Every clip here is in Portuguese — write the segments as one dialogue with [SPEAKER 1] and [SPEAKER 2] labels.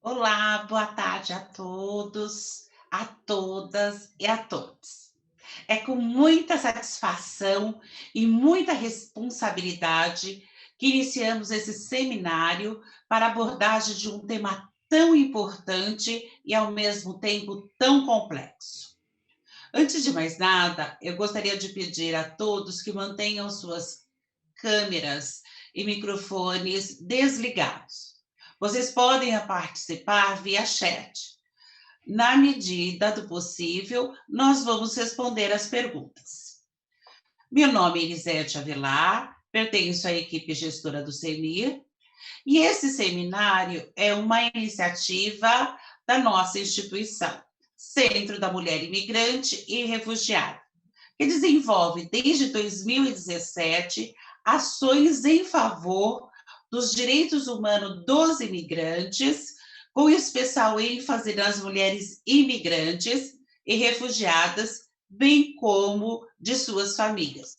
[SPEAKER 1] Olá, boa tarde a todos, a todas e a todos. É com muita satisfação e muita responsabilidade que iniciamos esse seminário para a abordagem de um tema tão importante e, ao mesmo tempo, tão complexo. Antes de mais nada, eu gostaria de pedir a todos que mantenham suas câmeras e microfones desligados. Vocês podem participar via chat. Na medida do possível, nós vamos responder as perguntas. Meu nome é Elisete Avelar, pertenço à equipe gestora do CEMIR, e esse seminário é uma iniciativa da nossa instituição, Centro da Mulher Imigrante e Refugiada, que desenvolve desde 2017 ações em favor dos direitos humanos dos imigrantes, com especial ênfase nas mulheres imigrantes e refugiadas, bem como de suas famílias.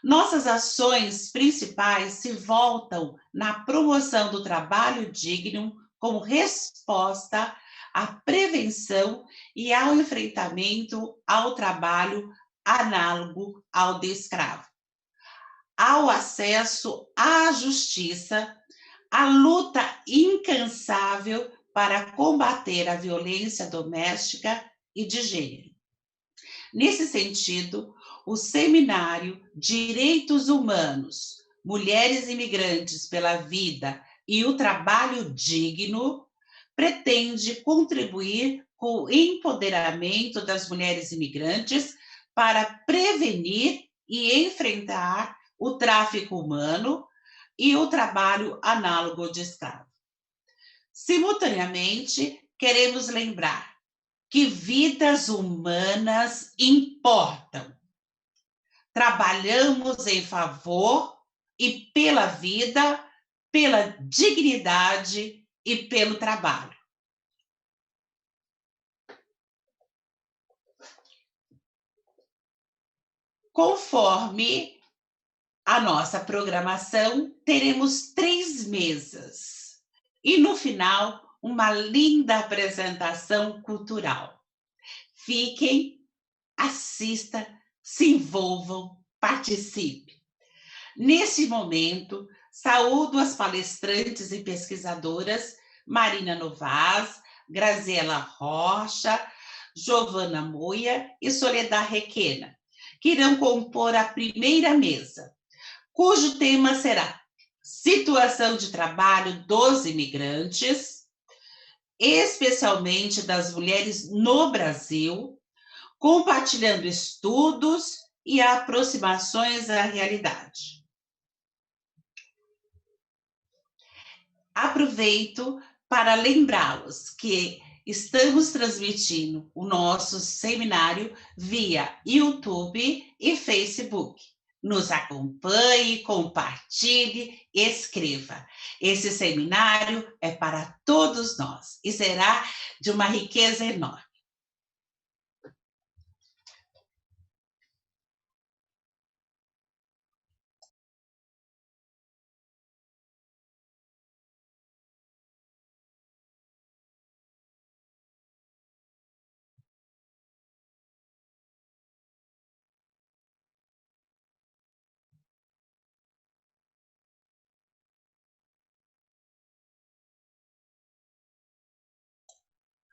[SPEAKER 1] Nossas ações principais se voltam na promoção do trabalho digno como resposta à prevenção e ao enfrentamento ao trabalho análogo ao de escravo, ao acesso à justiça, à luta incansável para combater a violência doméstica e de gênero. Nesse sentido, o seminário Direitos Humanos, Mulheres Imigrantes pela Vida e o Trabalho Digno pretende contribuir com o empoderamento das mulheres imigrantes para prevenir e enfrentar o tráfico humano e o trabalho análogo de escravo. Simultaneamente, queremos lembrar que vidas humanas importam. Trabalhamos em favor e pela vida, pela dignidade e pelo trabalho. Conforme a nossa programação, teremos 3 mesas e, no final, uma linda apresentação cultural. Fiquem, assista, se envolvam, participe. Neste momento, saúdo as palestrantes e pesquisadoras Marina Novas, Graziela Rocha, Giovana Moia e Soledad Requena, que irão compor a primeira mesa, cujo tema será Situação de Trabalho dos Imigrantes, especialmente das mulheres no Brasil, compartilhando estudos e aproximações à realidade. Aproveito para lembrá-los que estamos transmitindo o nosso seminário via YouTube e Facebook. Nos acompanhe, compartilhe, escreva. Esse seminário é para todos nós e será de uma riqueza enorme.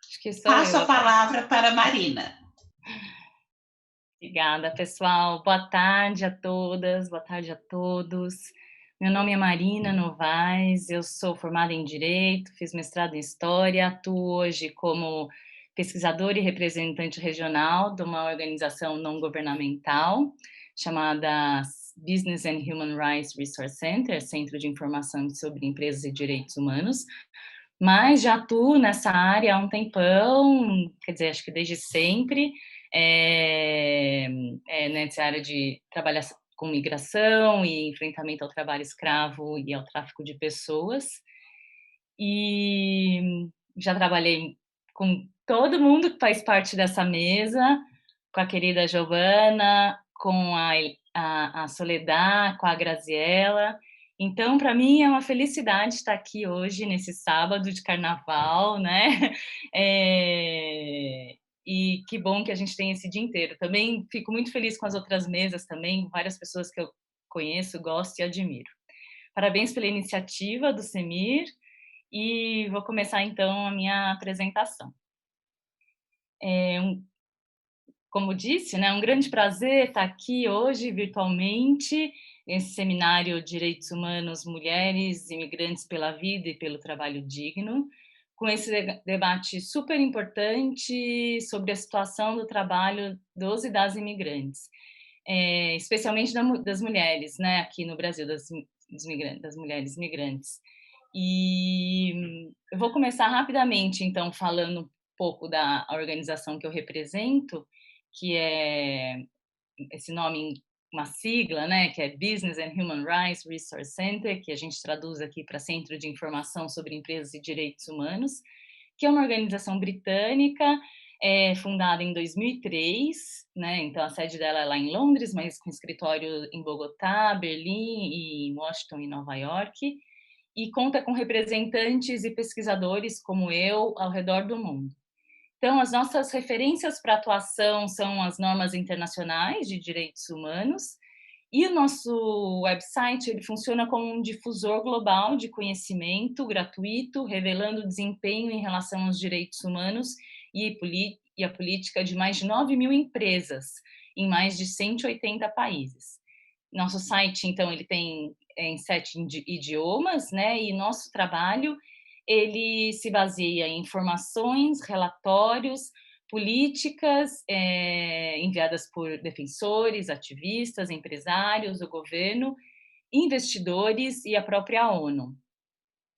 [SPEAKER 2] Acho que sou
[SPEAKER 1] Passo
[SPEAKER 2] eu
[SPEAKER 1] a
[SPEAKER 2] agora.
[SPEAKER 1] palavra para Marina.
[SPEAKER 2] Obrigada, pessoal. Boa tarde a todas, boa tarde a todos. Meu nome é Marina Novaes, eu sou formada em Direito, fiz mestrado em História, atuo hoje como pesquisadora e representante regional de uma organização não governamental chamada Business and Human Rights Resource Center, Centro de Informação sobre Empresas e Direitos Humanos, mas já atuo nessa área há um tempão, quer dizer, acho que desde sempre, nessa área de trabalhar com migração e enfrentamento ao trabalho escravo e ao tráfico de pessoas. E já trabalhei com todo mundo que faz parte dessa mesa, com a querida Giovana, com a Soledad, com a Graziella. Então, para mim é uma felicidade estar aqui hoje, nesse sábado de carnaval, né? E que bom que a gente tem esse dia inteiro. Também fico muito feliz com as outras mesas também, várias pessoas que eu conheço, gosto e admiro. Parabéns pela iniciativa do Semir e vou começar então a minha apresentação. Como disse, né, um grande prazer estar aqui hoje virtualmente nesse seminário Direitos Humanos, Mulheres, Imigrantes pela Vida e pelo Trabalho Digno, com esse debate super importante sobre a situação do trabalho dos e das imigrantes, especialmente das mulheres, né, aqui no Brasil, das mulheres migrantes. E eu vou começar rapidamente, então, falando um pouco da organização que eu represento, que é esse nome, uma sigla, né, que é Business and Human Rights Resource Center, que a gente traduz aqui para Centro de Informação sobre Empresas e Direitos Humanos, que é uma organização britânica, fundada em 2003, né, então a sede dela é lá em Londres, mas com escritório em Bogotá, Berlim, e Washington e Nova York, e conta com representantes e pesquisadores como eu ao redor do mundo. Então, as nossas referências para atuação são as normas internacionais de direitos humanos, e o nosso website ele funciona como um difusor global de conhecimento gratuito, revelando desempenho em relação aos direitos humanos e a política de mais de 9 mil empresas, em mais de 180 países. Nosso site, então, ele tem em 7 idiomas, né? E nosso trabalho ele se baseia em informações, relatórios, políticas enviadas por defensores, ativistas, empresários, o governo, investidores e a própria ONU.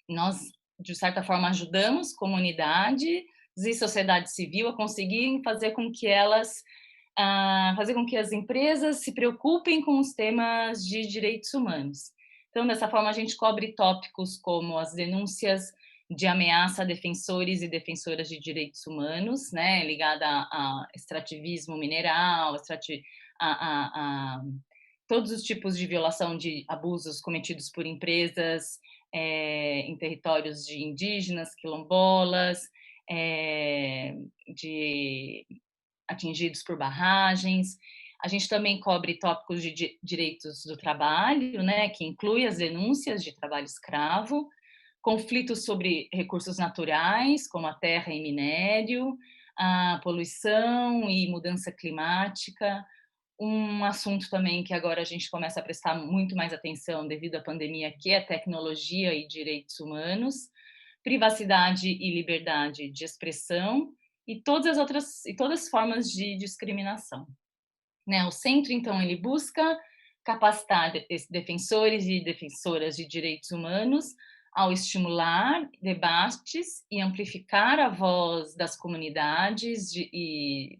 [SPEAKER 2] Nós, de certa forma, ajudamos comunidades e sociedade civil a conseguirem fazer com que fazer com que as empresas se preocupem com os temas de direitos humanos. Então, dessa forma, a gente cobre tópicos como as denúncias de ameaça a defensores e defensoras de direitos humanos, né, ligada a extrativismo mineral, a todos os tipos de violação de abusos cometidos por empresas em territórios de indígenas, quilombolas, de atingidos por barragens. A gente também cobre tópicos de direitos do trabalho, né, que inclui as denúncias de trabalho escravo, conflitos sobre recursos naturais, como a terra e minério, a poluição e mudança climática, um assunto também que agora a gente começa a prestar muito mais atenção devido à pandemia, que é tecnologia e direitos humanos, privacidade e liberdade de expressão e todas as formas de discriminação. né? O centro, então, ele busca capacitar defensores e defensoras de direitos humanos ao estimular debates e amplificar a voz das comunidades e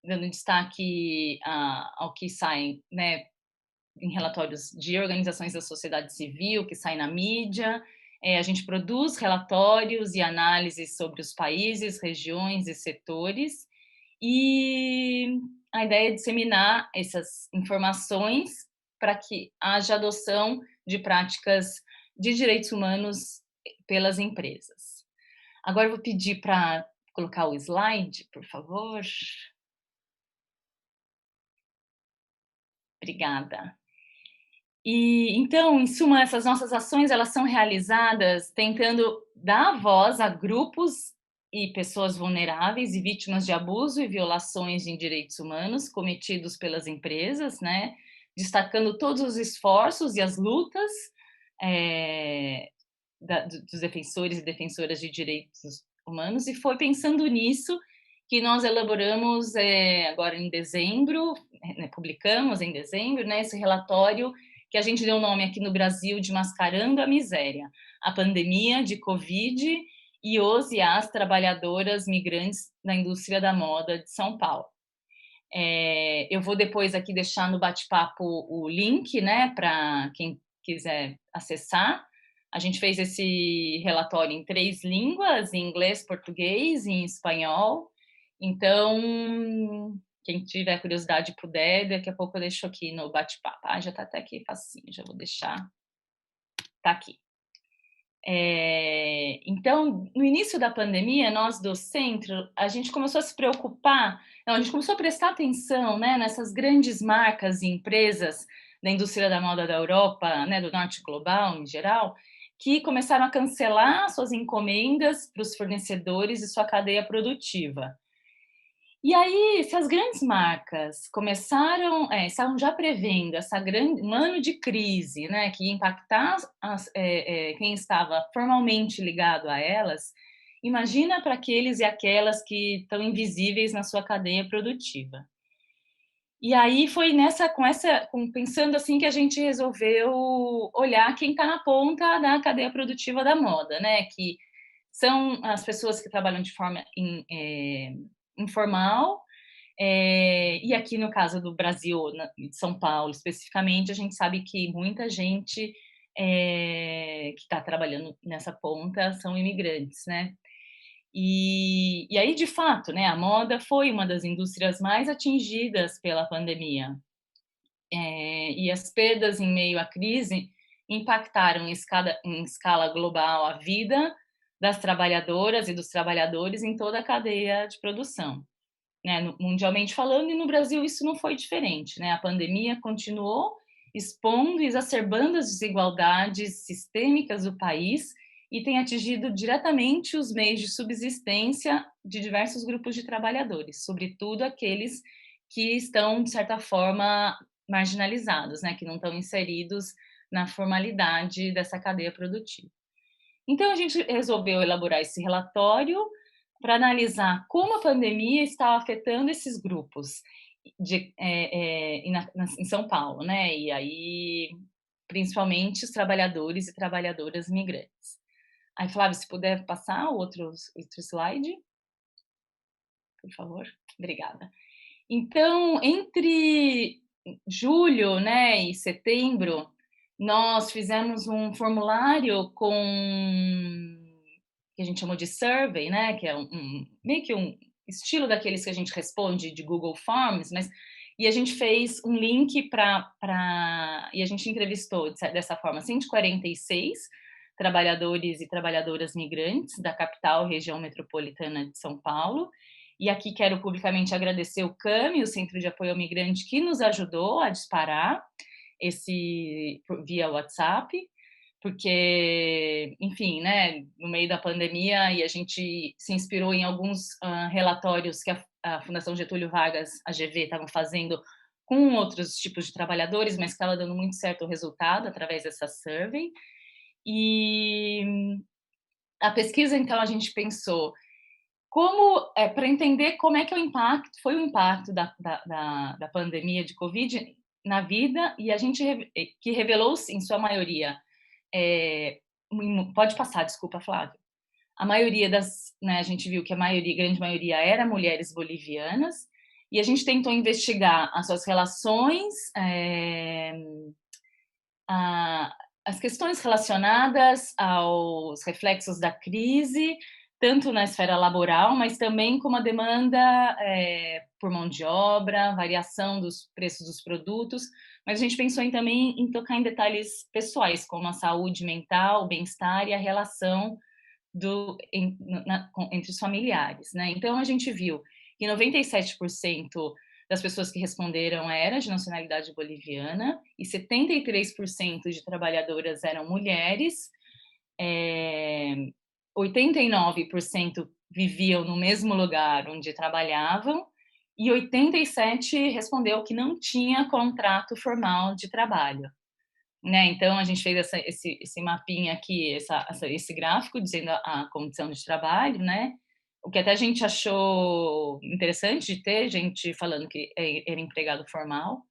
[SPEAKER 2] dando destaque ao que sai, né, em relatórios de organizações da sociedade civil, que saem na mídia. A gente produz relatórios e análises sobre os países, regiões e setores, e a ideia é disseminar essas informações para que haja adoção de práticas de direitos humanos pelas empresas. Agora eu vou pedir para colocar o slide, por favor. Obrigada. E então, em suma, essas nossas ações, elas são realizadas tentando dar voz a grupos e pessoas vulneráveis e vítimas de abuso e violações de direitos humanos cometidos pelas empresas, né? Destacando todos os esforços e as lutas dos defensores e defensoras de direitos humanos, e foi pensando nisso que nós elaboramos agora em dezembro, publicamos em dezembro, né, esse relatório que a gente deu o nome aqui no Brasil de Mascarando a Miséria, a pandemia de Covid e os e as trabalhadoras migrantes da indústria da moda de São Paulo. Eu vou depois aqui deixar no bate-papo o link, né, para quem quiser acessar. A gente fez esse relatório em 3 línguas, em inglês, português e em espanhol. Então, quem tiver curiosidade e puder, daqui a pouco eu deixo aqui no bate-papo. Já está até aqui facinho, já vou deixar. Está aqui. Então, no início da pandemia, nós do centro, a gente começou a se preocupar, a gente começou a prestar atenção, né, nessas grandes marcas e empresas da indústria da moda da Europa, né, do norte global em geral, que começaram a cancelar suas encomendas para os fornecedores e sua cadeia produtiva. E aí, se as grandes marcas estavam já prevendo um ano de crise, né, que ia impactar quem estava formalmente ligado a elas, imagina para aqueles e aquelas que estão invisíveis na sua cadeia produtiva. E aí foi pensando assim que a gente resolveu olhar quem está na ponta da cadeia produtiva da moda, né, que são as pessoas que trabalham de forma informal. E aqui no caso do Brasil, de São Paulo especificamente, a gente sabe que muita gente que está trabalhando nessa ponta são imigrantes, né? E aí, de fato, né, a moda foi uma das indústrias mais atingidas pela pandemia. E as perdas em meio à crise impactaram em escala global a vida das trabalhadoras e dos trabalhadores em toda a cadeia de produção, né, mundialmente falando, e no Brasil isso não foi diferente, né? A pandemia continuou expondo e exacerbando as desigualdades sistêmicas do país e tem atingido diretamente os meios de subsistência de diversos grupos de trabalhadores, sobretudo aqueles que estão, de certa forma, marginalizados, né, que não estão inseridos na formalidade dessa cadeia produtiva. Então, a gente resolveu elaborar esse relatório para analisar como a pandemia está afetando esses grupos em São Paulo, né? E aí, principalmente os trabalhadores e trabalhadoras migrantes. Aí, Flávio, se puder passar o outro slide, por favor. Obrigada. Então, entre julho, né, e setembro, nós fizemos um formulário que a gente chamou de survey, né, que é meio que um estilo daqueles que a gente responde de Google Forms, e a gente fez um link e a gente entrevistou dessa forma 146 trabalhadores e trabalhadoras migrantes da capital, região metropolitana de São Paulo. E aqui quero publicamente agradecer o CAMI, o Centro de Apoio ao Migrante, que nos ajudou a disparar via WhatsApp, porque, enfim, né, no meio da pandemia, e a gente se inspirou em alguns relatórios que a Fundação Getúlio Vargas, a GV, estavam fazendo com outros tipos de trabalhadores, mas que estava dando muito certo o resultado através dessa survey. E a pesquisa, então, a gente pensou para entender como é que foi o impacto da pandemia de Covid na vida, e a gente que revelou-se, em sua maioria, pode passar, desculpa, Flávio. A maioria né, a gente viu que a grande maioria era mulheres bolivianas, e a gente tentou investigar as suas relações, as questões relacionadas aos reflexos da crise, tanto na esfera laboral, mas também como a demanda por mão de obra, variação dos preços dos produtos, mas a gente pensou também em tocar em detalhes pessoais, como a saúde mental, o bem-estar e a relação entre os familiares, né? Então, a gente viu que 97% das pessoas que responderam era de nacionalidade boliviana e 73% de trabalhadoras eram mulheres, 89% viviam no mesmo lugar onde trabalhavam e 87% respondeu que não tinha contrato formal de trabalho. Né? Então, a gente fez esse mapinha aqui, esse gráfico dizendo a condição de trabalho, né? O que até a gente achou interessante de ter gente falando que era empregado formal,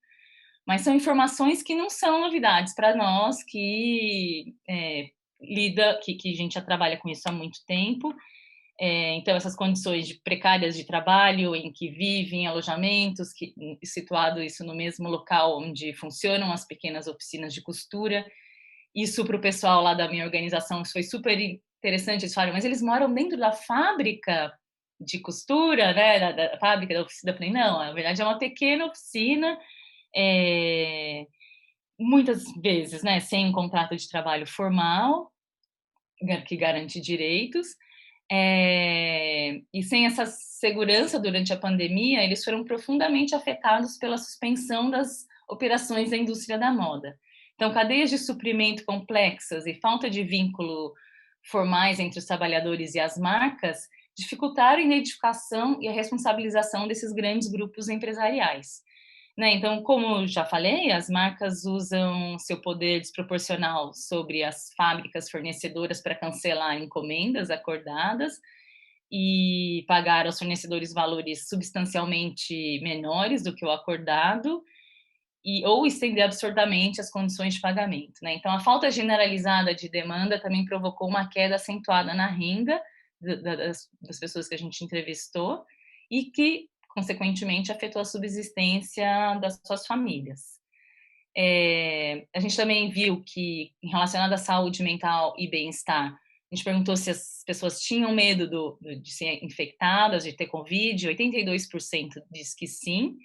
[SPEAKER 2] mas são informações que não são novidades para nós que que a gente já trabalha com isso há muito tempo. Então, essas condições precárias de trabalho, em que vivem em alojamentos, situado isso no mesmo local onde funcionam as pequenas oficinas de costura. Isso para o pessoal lá da minha organização foi super interessante. Eles falaram, mas eles moram dentro da fábrica de costura, né? Da fábrica, da oficina. Eu falei, não, na verdade é uma pequena oficina, muitas vezes, né, sem um contrato de trabalho formal, que garante direitos. E sem essa segurança durante a pandemia, eles foram profundamente afetados pela suspensão das operações da indústria da moda. Então, cadeias de suprimento complexas e falta de vínculo formais entre os trabalhadores e as marcas dificultaram a identificação e a responsabilização desses grandes grupos empresariais. Né? Então, como já falei, as marcas usam seu poder desproporcional sobre as fábricas fornecedoras para cancelar encomendas acordadas e pagar aos fornecedores valores substancialmente menores do que o acordado ou estender absurdamente as condições de pagamento. Né? Então, a falta generalizada de demanda também provocou uma queda acentuada na renda das pessoas que a gente entrevistou e que consequentemente, afetou a subsistência das suas famílias. A gente também viu que, em relacionado à saúde mental e bem-estar, a gente perguntou se as pessoas tinham medo de ser infectadas, de ter Covid, 82% diz que sim,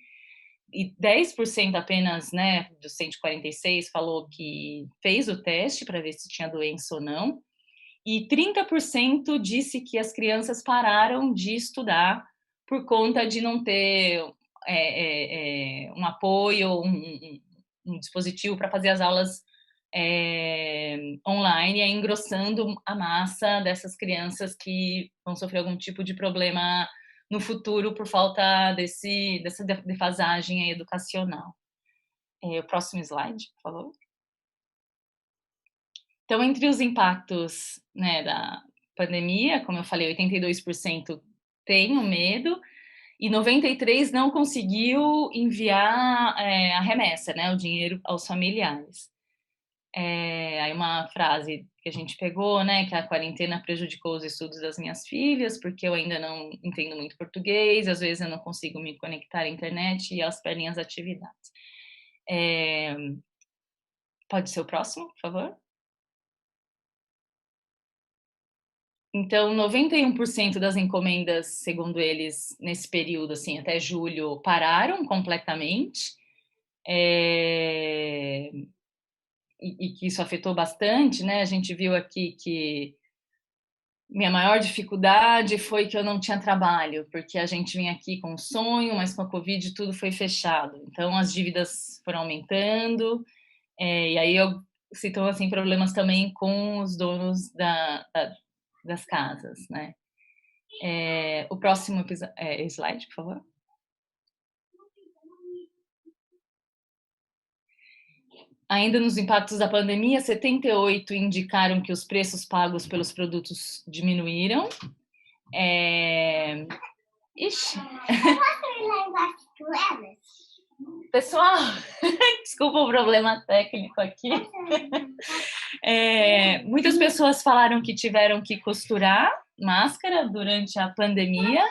[SPEAKER 2] e 10% apenas, né, dos 146 falou que fez o teste para ver se tinha doença ou não, e 30% disse que as crianças pararam de estudar por conta de não ter um apoio, um dispositivo para fazer as aulas online, engrossando a massa dessas crianças que vão sofrer algum tipo de problema no futuro por falta dessa defasagem educacional. O próximo slide, por favor. Então, entre os impactos, né, da pandemia, como eu falei, 82% tem o medo e 93% não conseguiu enviar a remessa, né, o dinheiro aos familiares. Aí uma frase que a gente pegou, né, que a quarentena prejudicou os estudos das minhas filhas, porque eu ainda não entendo muito português, às vezes eu não consigo me conectar à internet e elas perdem as atividades. Pode ser o próximo, por favor? Então, 91% das encomendas, segundo eles, nesse período, assim, até julho, pararam completamente. E que isso afetou bastante, né? A gente viu aqui que minha maior dificuldade foi que eu não tinha trabalho, porque a gente vinha aqui com um sonho, mas com a Covid tudo foi fechado. Então, as dívidas foram aumentando, e aí eu citou, assim, problemas também com os donos das casas, né? O próximo slide, por favor. Ainda nos impactos da pandemia, 78 indicaram que os preços pagos pelos produtos diminuíram. Ixi. Pessoal, desculpa o problema técnico aqui. Muitas pessoas falaram que tiveram que costurar máscara durante a pandemia.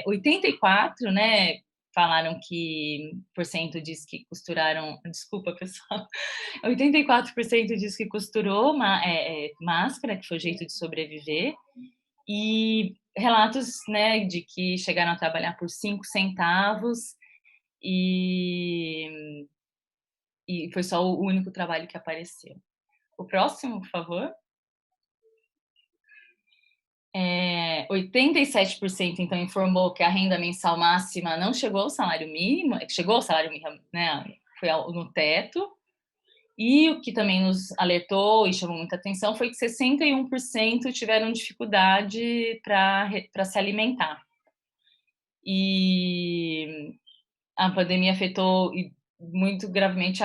[SPEAKER 2] 84, né, falaram que por cento diz que costuraram, desculpa pessoal, 84% diz que costurou máscara, que foi o jeito de sobreviver, e relatos, né, de que chegaram a trabalhar por 5 centavos e foi só o único trabalho que apareceu. O próximo, por favor. 87% então informou que a renda mensal máxima não chegou ao salário mínimo, chegou ao salário mínimo, né, foi no teto. E o que também nos alertou e chamou muita atenção foi que 61% tiveram dificuldade para se alimentar. E a pandemia afetou muito gravemente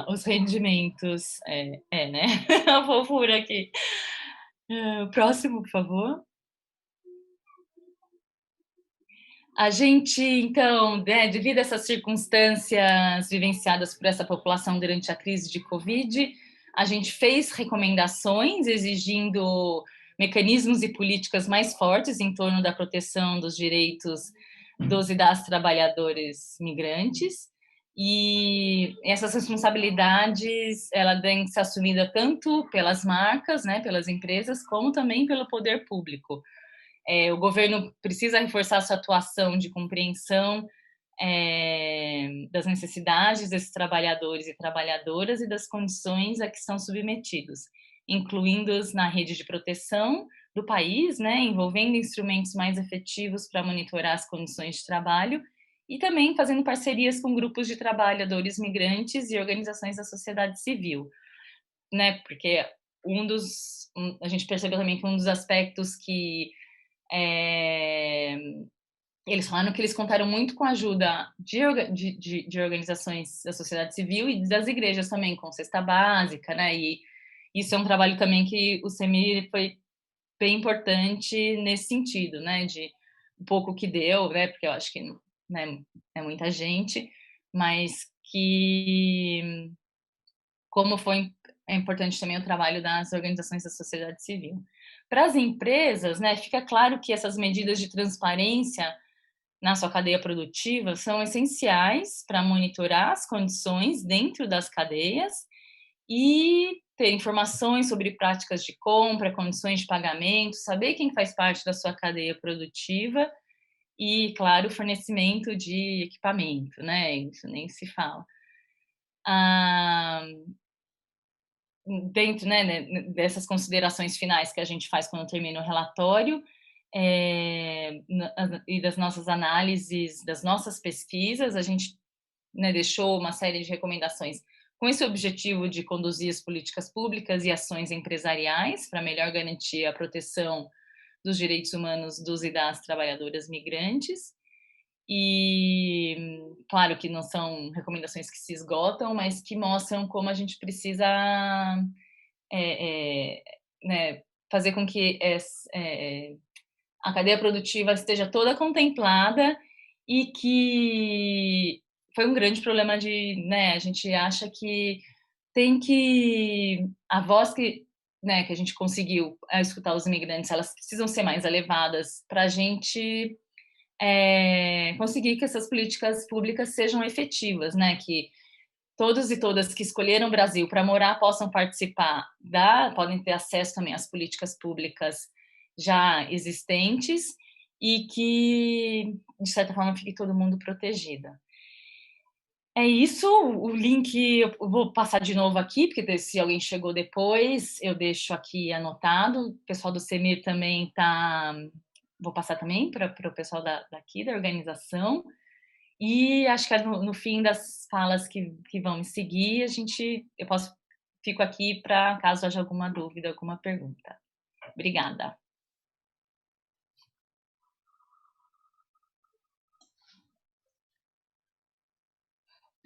[SPEAKER 2] os rendimentos. Né? A fofura aqui. O próximo, por favor. A gente, então, né, devido a essas circunstâncias vivenciadas por essa população durante a crise de Covid, a gente fez recomendações exigindo mecanismos e políticas mais fortes em torno da proteção dos direitos dos e das trabalhadores migrantes. E essas responsabilidades, ela tem que ser assumida tanto pelas marcas, né, pelas empresas, como também pelo poder público. O governo precisa reforçar sua atuação de compreensão das necessidades desses trabalhadores e trabalhadoras e das condições a que são submetidos, incluindo-os na rede de proteção do país, né, envolvendo instrumentos mais efetivos para monitorar as condições de trabalho e também fazendo parcerias com grupos de trabalhadores migrantes e organizações da sociedade civil, né, porque a gente percebeu também que um dos aspectos que eles falaram que eles contaram muito com a ajuda de organizações da sociedade civil e das igrejas também, com cesta básica, né? E isso é um trabalho também que o CEMIR foi bem importante nesse sentido, né? De um pouco que deu, né? Porque eu acho que, né, é muita gente, mas que como é importante também o trabalho das organizações da sociedade civil. Para as empresas, né, fica claro que essas medidas de transparência na sua cadeia produtiva são essenciais para monitorar as condições dentro das cadeias e ter informações sobre práticas de compra, condições de pagamento, saber quem faz parte da sua cadeia produtiva e, claro, o fornecimento de equipamento, né? Isso nem se fala. Dentro, né, dessas considerações finais que a gente faz quando termina o relatório, e das nossas análises, das nossas pesquisas, a gente, né, deixou uma série de recomendações com esse objetivo de conduzir as políticas públicas e ações empresariais para melhor garantir a proteção dos direitos humanos dos e das trabalhadoras migrantes. E, claro que não são recomendações que se esgotam, mas que mostram como a gente precisa né, fazer com que a cadeia produtiva esteja toda contemplada e que foi um grande problema né, a gente acha que tem que a voz né, que a gente conseguiu escutar os imigrantes, elas precisam ser mais elevadas para a gente conseguir que essas políticas públicas sejam efetivas, né, que todos e todas que escolheram o Brasil para morar possam participar podem ter acesso também às políticas públicas já existentes e que, de certa forma, fique todo mundo protegido. É isso, o link eu vou passar de novo aqui, porque se alguém chegou depois, eu deixo aqui anotado. O pessoal do CEMIR também vou passar também para o pessoal daqui, da organização. E acho que no fim das falas que vão me seguir, fico aqui para caso haja alguma dúvida, alguma pergunta. Obrigada.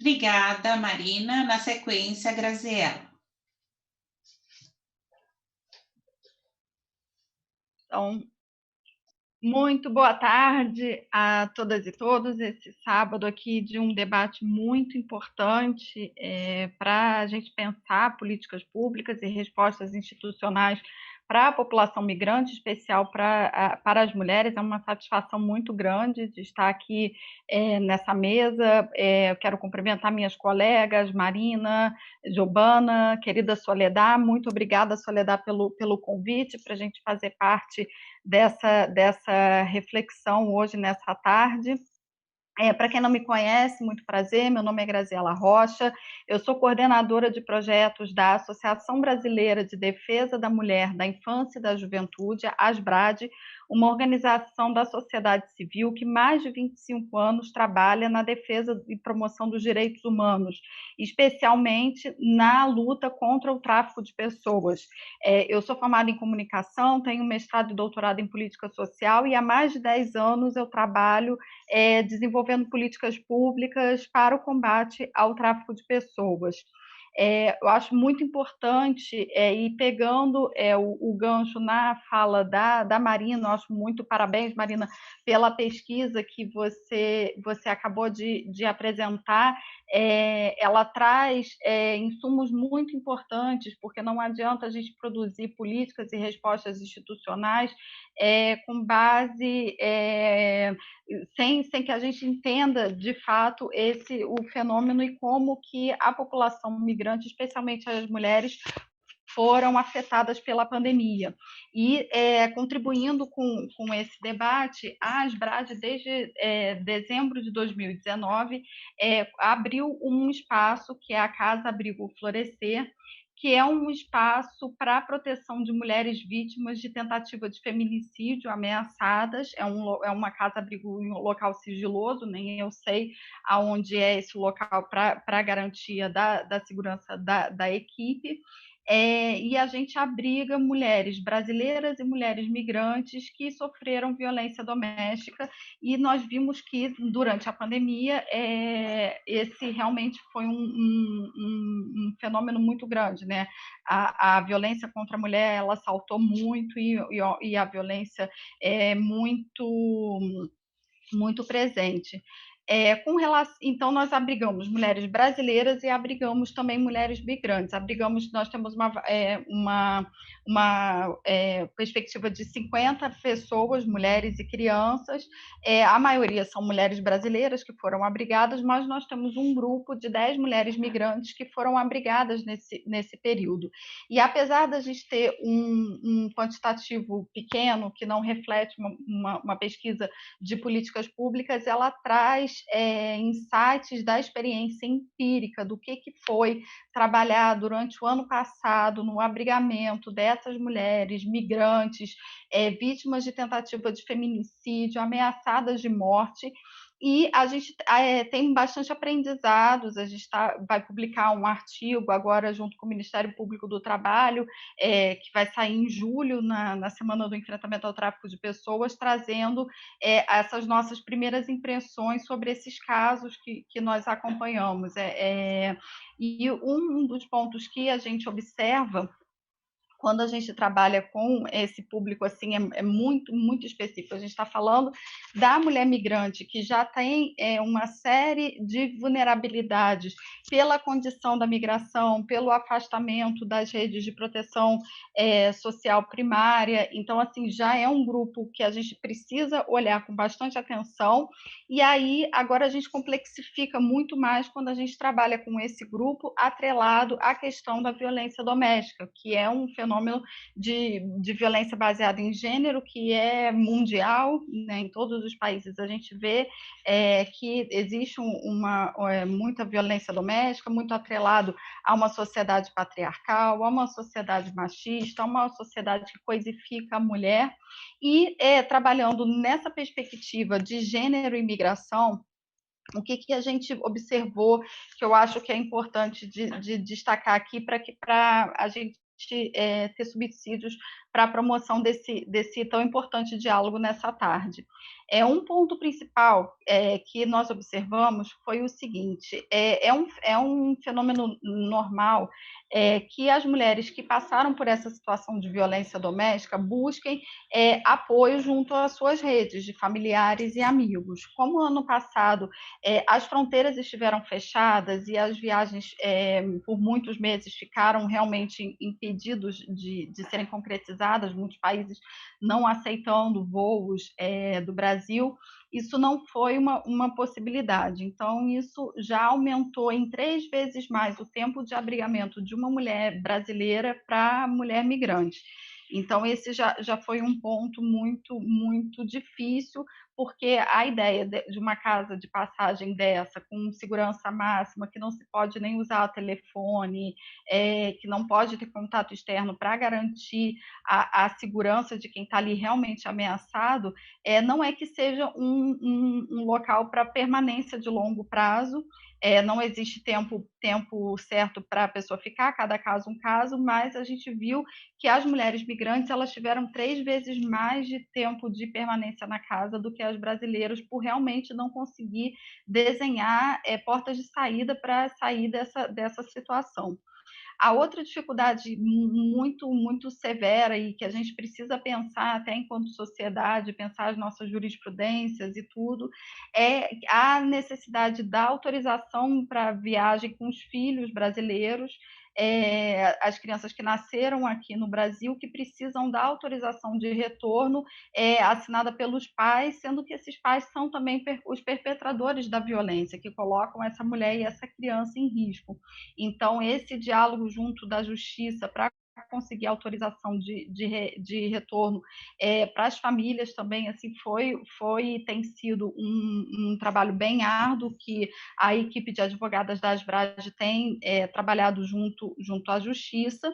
[SPEAKER 1] Obrigada, Marina. Na sequência, Graziela.
[SPEAKER 3] Então, muito boa tarde a todas e todos. Esse sábado aqui de um debate muito importante para a gente pensar políticas públicas e respostas institucionais para a população migrante, em especial para as mulheres. É uma satisfação muito grande de estar aqui nessa mesa. Eu quero cumprimentar minhas colegas, Marina, Giovana, querida Soledad. Muito obrigada, Soledad, pelo convite para a gente fazer parte dessa reflexão hoje, nessa tarde. Para quem não me conhece, muito prazer, meu nome é Graziela Rocha, eu sou coordenadora de projetos da Associação Brasileira de Defesa da Mulher, da Infância e da Juventude, a ASBRAD, uma organização da sociedade civil que mais de 25 anos trabalha na defesa e promoção dos direitos humanos, especialmente na luta contra o tráfico de pessoas. Eu sou formada em comunicação, tenho mestrado e doutorado em política social e há mais de 10 anos eu trabalho desenvolvendo políticas públicas para o combate ao tráfico de pessoas. Eu acho muito importante, e pegando o gancho na fala da Marina, eu acho muito parabéns, Marina, pela pesquisa que você acabou de apresentar. Ela traz insumos muito importantes, porque não adianta a gente produzir políticas e respostas institucionais com base sem que a gente entenda de fato o fenômeno e como que a população migrante, especialmente as mulheres, foram afetadas pela pandemia. E contribuindo com esse debate, a ASBRAD, desde dezembro de 2019, abriu um espaço que é a Casa Abrigo Florescer, que é um espaço para a proteção de mulheres vítimas de tentativa de feminicídio ameaçadas. É uma casa-abrigo em um local sigiloso, nem eu sei aonde é esse local para a garantia da segurança da equipe. E a gente abriga mulheres brasileiras e mulheres migrantes que sofreram violência doméstica, e nós vimos que, durante a pandemia, esse realmente foi um fenômeno muito grande, né? A violência contra a mulher, ela saltou muito, e a violência é muito presente. Então, nós abrigamos mulheres brasileiras e abrigamos também mulheres migrantes. Nós temos uma perspectiva de 50 pessoas, mulheres e crianças. A maioria são mulheres brasileiras que foram abrigadas, mas nós temos um grupo de 10 mulheres migrantes que foram abrigadas nesse período. E apesar da gente ter um quantitativo pequeno, que não reflete uma pesquisa de políticas públicas, ela traz insights da experiência empírica do que foi trabalhar durante o ano passado no abrigamento dessas mulheres migrantes, vítimas de tentativa de feminicídio, ameaçadas de morte. E a gente tem bastante aprendizados. A gente vai publicar um artigo agora junto com o Ministério Público do Trabalho, que vai sair em julho, na Semana do Enfrentamento ao Tráfico de Pessoas, trazendo essas nossas primeiras impressões sobre esses casos que nós acompanhamos. E um dos pontos que a gente observa quando a gente trabalha com esse público, assim, é muito, muito específico. A gente está falando da mulher migrante, que já tem uma série de vulnerabilidades pela condição da migração, pelo afastamento das redes de proteção social primária. Então, assim, já é um grupo que a gente precisa olhar com bastante atenção. E aí, agora a gente complexifica muito mais quando a gente trabalha com esse grupo atrelado à questão da violência doméstica, que é um fenômeno de violência baseada em gênero, que é mundial, né? Em todos os países a gente vê que existe muita violência doméstica, muito atrelado a uma sociedade patriarcal, a uma sociedade machista, a uma sociedade que coisifica a mulher. E trabalhando nessa perspectiva de gênero e migração, o que a gente observou, que eu acho que é importante de destacar aqui, para a gente ter subsídios para a promoção desse tão importante diálogo nessa tarde. Um ponto principal que nós observamos foi o seguinte: é um fenômeno normal que as mulheres que passaram por essa situação de violência doméstica busquem apoio junto às suas redes de familiares e amigos. Como ano passado as fronteiras estiveram fechadas e as viagens por muitos meses ficaram realmente impedidos de serem concretizadas, muitos países não aceitando voos do Brasil, isso não foi uma possibilidade. Então, isso já aumentou em 3 vezes mais o tempo de abrigamento de uma mulher brasileira para a mulher migrante. Então, esse já foi um ponto muito, muito difícil, porque a ideia de uma casa de passagem dessa, com segurança máxima, que não se pode nem usar o telefone, que não pode ter contato externo para garantir a segurança de quem está ali realmente ameaçado, não é que seja um local para permanência de longo prazo. Não existe tempo certo para a pessoa ficar, cada caso um caso, mas a gente viu que as mulheres migrantes elas tiveram 3 vezes mais de tempo de permanência na casa do que as brasileiras, por realmente não conseguir desenhar portas de saída para sair dessa situação. A outra dificuldade muito, muito severa e que a gente precisa pensar até enquanto sociedade, pensar as nossas jurisprudências e tudo, é a necessidade da autorização para viagem com os filhos brasileiros, as crianças que nasceram aqui no Brasil, que precisam da autorização de retorno assinada pelos pais, sendo que esses pais são também os perpetradores da violência, que colocam essa mulher e essa criança em risco. Então, esse diálogo junto da justiça para conseguir autorização de retorno para as famílias também assim tem sido um trabalho bem árduo que a equipe de advogadas da Asbrad tem trabalhado junto à justiça.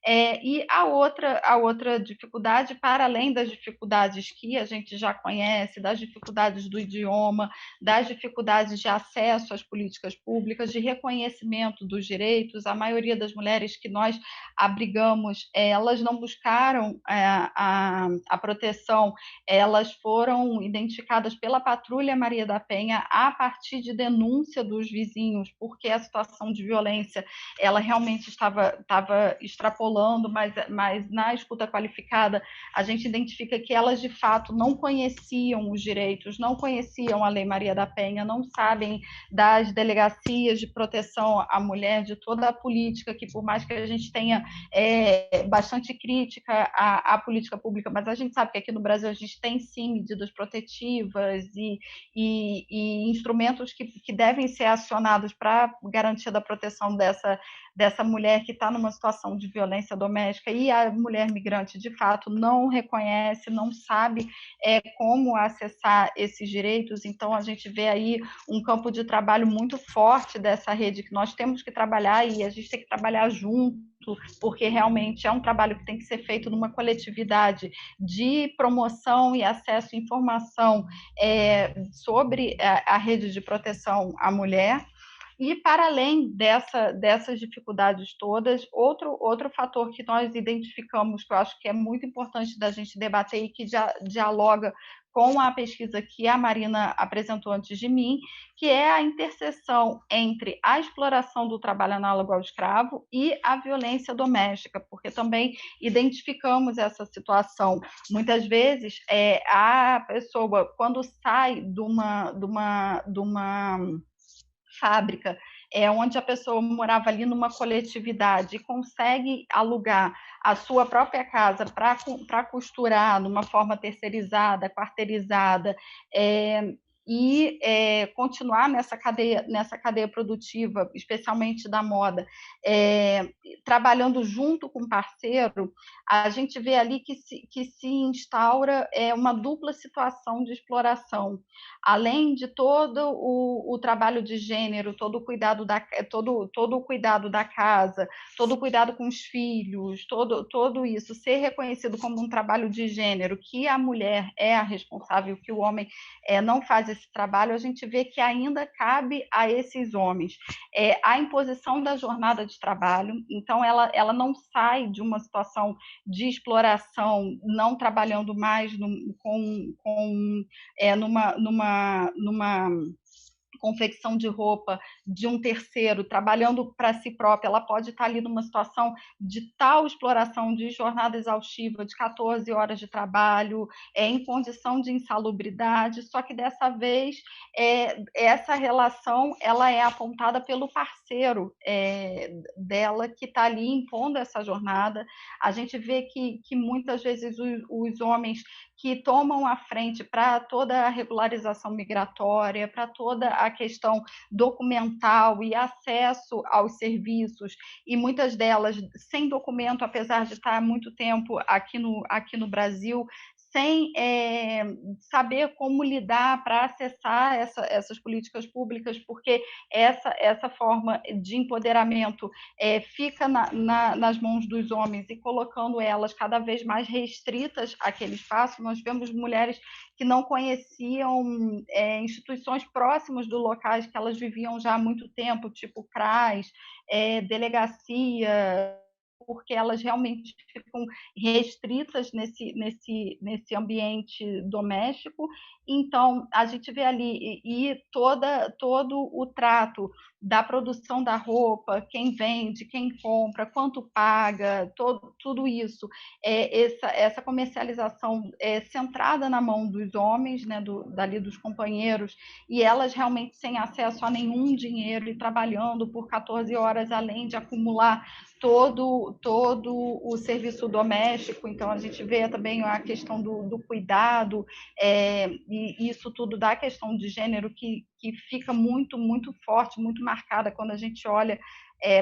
[SPEAKER 3] E a outra dificuldade, para além das dificuldades que a gente já conhece, das dificuldades do idioma, das dificuldades de acesso às políticas públicas, de reconhecimento dos direitos, a maioria das mulheres que nós abrigamos, elas não buscaram a proteção, elas foram identificadas pela Patrulha Maria da Penha a partir de denúncia dos vizinhos, porque a situação de violência ela realmente estava extrapolando, mas na escuta qualificada a gente identifica que elas de fato não conheciam os direitos, não conheciam a Lei Maria da Penha, não sabem das delegacias de proteção à mulher, de toda a política, que por mais que a gente tenha bastante crítica à política pública, mas a gente sabe que aqui no Brasil a gente tem sim medidas protetivas e instrumentos que devem ser acionados para garantia da proteção dessa mulher que está numa situação de violência doméstica, e a mulher migrante, de fato, não reconhece, não sabe como acessar esses direitos. Então, a gente vê aí um campo de trabalho muito forte dessa rede que nós temos que trabalhar, e a gente tem que trabalhar junto, porque realmente é um trabalho que tem que ser feito numa coletividade de promoção e acesso à informação sobre a rede de proteção à mulher. E, para além dessas dificuldades todas, outro fator que nós identificamos, que eu acho que é muito importante da gente debater e que dialoga com a pesquisa que a Marina apresentou antes de mim, que é a interseção entre a exploração do trabalho análogo ao escravo e a violência doméstica, porque também identificamos essa situação. Muitas vezes, a pessoa, quando sai de uma fábrica, onde a pessoa morava ali numa coletividade e consegue alugar a sua própria casa para costurar de uma forma terceirizada, quarteirizada, e continuar nessa cadeia produtiva, especialmente da moda, trabalhando junto com o parceiro, a gente vê ali que se instaura uma dupla situação de exploração. Além de todo o trabalho de gênero, todo o cuidado da casa, todo o cuidado com os filhos, todo isso ser reconhecido como um trabalho de gênero, que a mulher é a responsável, que o homem não faz desse trabalho, a gente vê que ainda cabe a esses homens a imposição da jornada de trabalho. Então, ela não sai de uma situação de exploração, não trabalhando mais numa confecção de roupa de um terceiro, trabalhando para si própria, ela pode estar ali numa situação de tal exploração de jornada exaustiva, de 14 horas de trabalho, em condição de insalubridade, só que dessa vez essa relação ela é apontada pelo parceiro dela que está ali impondo essa jornada. A gente vê que muitas vezes os homens que tomam a frente para toda a regularização migratória, para toda a questão documental e acesso aos serviços, e muitas delas sem documento, apesar de estar há muito tempo aqui no Brasil, sem saber como lidar para acessar essas políticas públicas, porque essa forma de empoderamento fica nas mãos dos homens e colocando elas cada vez mais restritas àquele espaço. Nós vemos mulheres que não conheciam instituições próximas do locais que elas viviam já há muito tempo, tipo CRAS, delegacia, porque elas realmente ficam restritas nesse ambiente doméstico. Então, a gente vê ali e todo o trato da produção da roupa, quem vende, quem compra, quanto paga, tudo isso, essa comercialização centrada na mão dos homens, né, dali dos companheiros, e elas realmente sem acesso a nenhum dinheiro e trabalhando por 14 horas, além de acumular todo o serviço doméstico. Então, a gente vê também a questão do cuidado, e isso tudo da questão de gênero que fica muito, muito forte, muito marcada quando a gente olha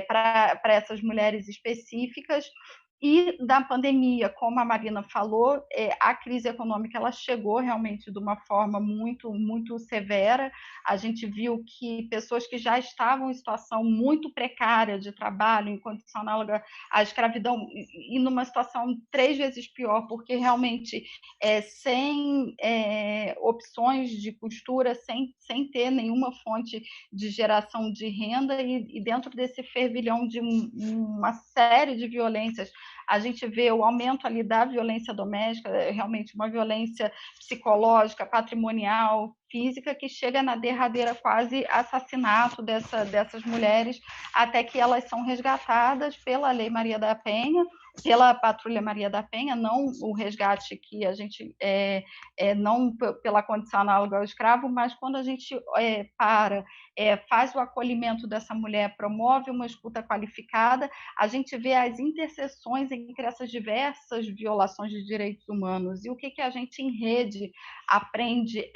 [SPEAKER 3] para essas mulheres específicas. E da pandemia, como a Marina falou, a crise econômica ela chegou realmente de uma forma muito, muito severa. A gente viu que pessoas que já estavam em situação muito precária de trabalho, em condição análoga à escravidão, e numa situação 3 vezes pior, porque realmente sem opções de costura, sem ter nenhuma fonte de geração de renda, e dentro desse fervilhão de uma série de violências, a gente vê o aumento ali da violência doméstica, realmente uma violência psicológica, patrimonial, física, que chega na derradeira quase assassinato dessas mulheres, até que elas são resgatadas pela Lei Maria da Penha, pela Patrulha Maria da Penha, não o resgate que a gente, não pela condição análoga ao escravo, mas quando a gente faz o acolhimento dessa mulher, promove uma escuta qualificada, a gente vê as interseções entre essas diversas violações de direitos humanos. E o que a gente em rede aprende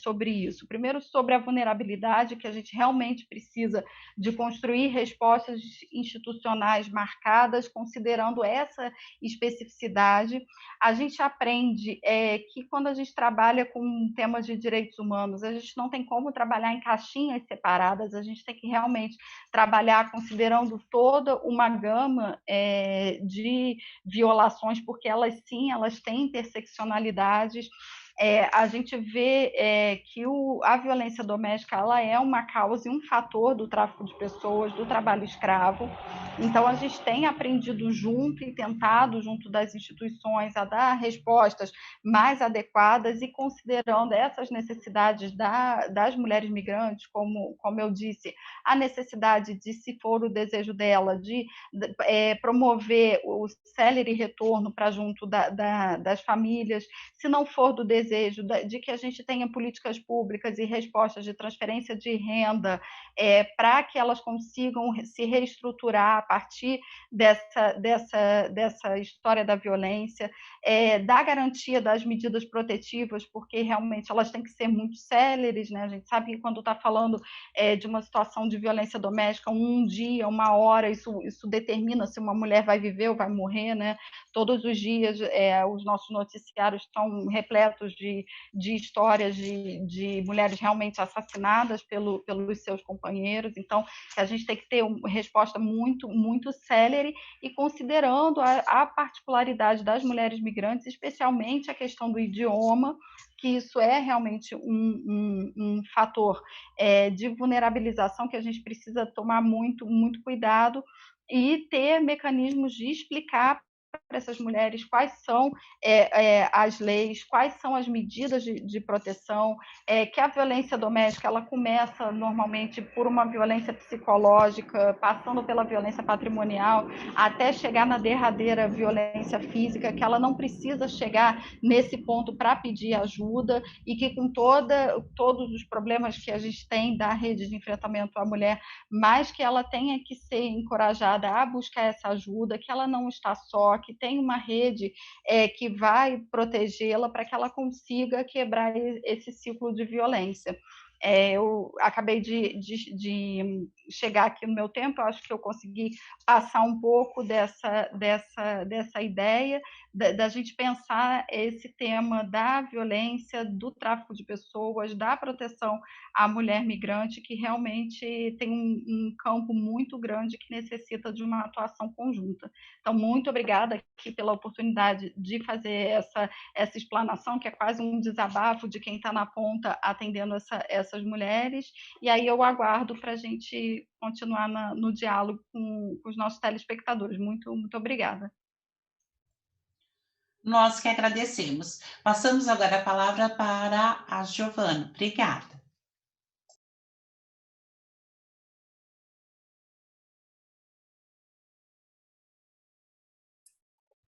[SPEAKER 3] sobre isso? Primeiro, sobre a vulnerabilidade, que a gente realmente precisa de construir respostas institucionais marcadas, considerando essa especificidade. A gente aprende que quando a gente trabalha com temas de direitos humanos, a gente não tem como trabalhar em caixinhas separadas, a gente tem que realmente trabalhar considerando toda uma gama de violações, porque elas têm interseccionalidades. A gente vê que a violência doméstica ela é uma causa e um fator do tráfico de pessoas, do trabalho escravo. Então, a gente tem aprendido junto e tentado, junto das instituições, a dar respostas mais adequadas e considerando essas necessidades das mulheres migrantes, como eu disse, a necessidade de, se for o desejo dela, de promover o célere retorno para junto das famílias, se não for do desejo de que a gente tenha políticas públicas e respostas de transferência de renda para que elas consigam se reestruturar a partir dessa história da violência, da garantia das medidas protetivas, porque realmente elas têm que ser muito céleres, né? A gente sabe que quando está falando de uma situação de violência doméstica, um dia, uma hora, isso determina se uma mulher vai viver ou vai morrer, né? Todos os dias os nossos noticiários estão repletos de histórias de mulheres realmente assassinadas pelos seus companheiros. Então, a gente tem que ter uma resposta muito, muito célere e considerando a particularidade das mulheres migrantes, especialmente a questão do idioma, que isso é realmente um fator de vulnerabilização que a gente precisa tomar muito, muito cuidado e ter mecanismos de explicar para essas mulheres quais são as leis, quais são as medidas de proteção, que a violência doméstica ela começa normalmente por uma violência psicológica, passando pela violência patrimonial, até chegar na derradeira violência física, que ela não precisa chegar nesse ponto para pedir ajuda e que com todos os problemas que a gente tem da rede de enfrentamento à mulher, mas que ela tenha que ser encorajada a buscar essa ajuda, que ela não está só, que tem uma rede que vai protegê-la para que ela consiga quebrar esse ciclo de violência. Eu acabei de chegar aqui no meu tempo, eu acho que eu consegui passar um pouco dessa ideia da gente pensar esse tema da violência, do tráfico de pessoas, da proteção à mulher migrante, que realmente tem um campo muito grande que necessita de uma atuação conjunta. Então, muito obrigada aqui pela oportunidade de fazer essa explanação, que é quase um desabafo de quem está na ponta atendendo essas mulheres, e aí eu aguardo para a gente continuar no diálogo com os nossos telespectadores. Muito, muito obrigada.
[SPEAKER 1] Nós que agradecemos. Passamos agora a palavra para a Giovana. Obrigada.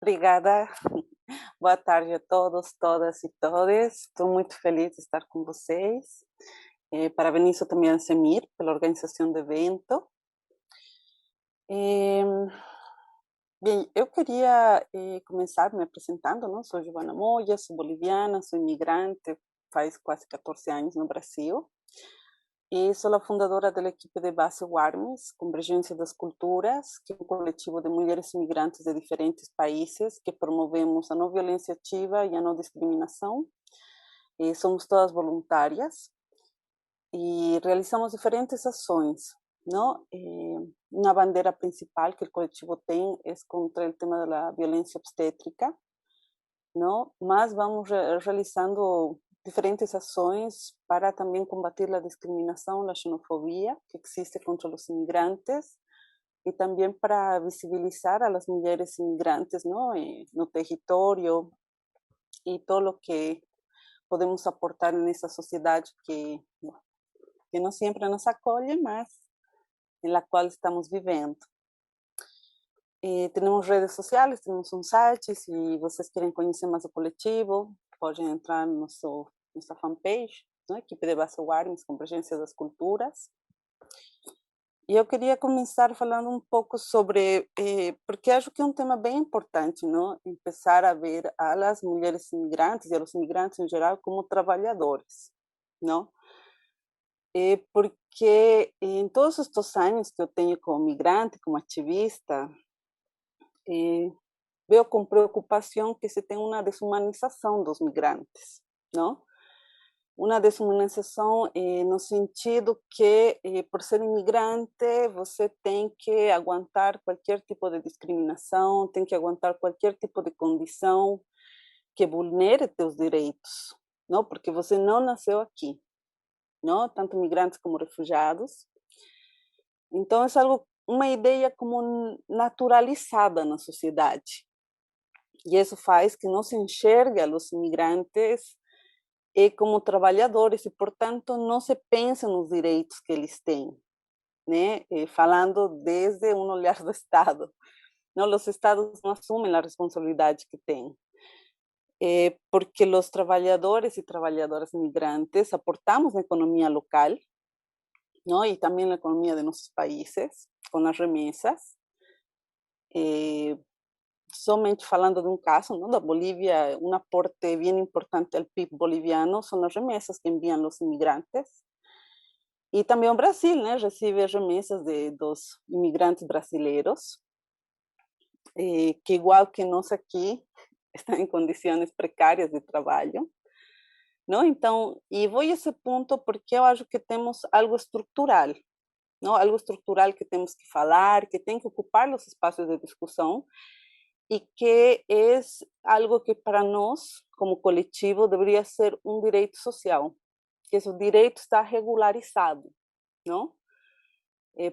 [SPEAKER 4] Obrigada. Boa tarde a todos, todas e todes. Estou muito feliz de estar com vocês. Parabenizo também a Semir pela organização do evento. Bem, eu queria começar me apresentando, não? Sou Giovana Moya, sou boliviana, sou imigrante, faz quase 14 anos no Brasil. E sou a fundadora da equipe de base WARMES, Convergência das Culturas, que é um coletivo de mulheres imigrantes de diferentes países que promovemos a não violência ativa e a não discriminação. E somos todas voluntárias e realizamos diferentes ações, não? Uma bandeira principal que o coletivo tem é contra o tema da violência obstétrica, não? Mas vamos realizando diferentes ações para também combater a discriminação, a xenofobia que existe contra os imigrantes e também para visibilizar as mulheres imigrantes, não? No território e todo o que podemos aportar nessa sociedade que não sempre nos acolhe, mas na qual estamos vivendo. Temos redes sociais, temos um site, se vocês querem conhecer mais o coletivo, podem entrar no nossa fanpage, né? Equipe de base WARMES, Convergência das Culturas. E eu queria começar falando um pouco sobre, porque acho que é um tema bem importante, não? Começar a ver as mulheres imigrantes e os imigrantes em geral como trabalhadores, não? Porque em todos estes anos que eu tenho como migrante, como ativista, vejo com preocupação que se tem uma desumanização dos migrantes, não? Uma desumanização no sentido que, por ser imigrante, você tem que aguentar qualquer tipo de discriminação, tem que aguentar qualquer tipo de condição que vulnere teus direitos, não? Porque você não nasceu aqui, não? Tanto migrantes como refugiados. Então, é algo, uma ideia como naturalizada na sociedade. E isso faz que não se enxergue os imigrantes como trabalhadores e, portanto, não se pensa nos direitos que eles têm, né? Falando desde um olhar do Estado. Não, os Estados não assumem a responsabilidade que têm. Porque os trabalhadores e trabalhadoras migrantes aportamos na economia local, não? E também na economia de nossos países, com as remessas. Somente falando de um caso, não? Da Bolívia, um aporte bem importante ao PIB boliviano são as remessas que enviam os imigrantes. E também o Brasil, né? Recebe as remessas dos imigrantes brasileiros, que igual que nós aqui, estão em condições precárias de trabalho. não? Então, e vou a esse ponto porque eu acho que temos algo estrutural, não? Algo estrutural que temos que falar, que tem que ocupar os espaços de discussão e que é algo que para nós, como coletivo, deveria ser um direito social, que esse direito está regularizado, não?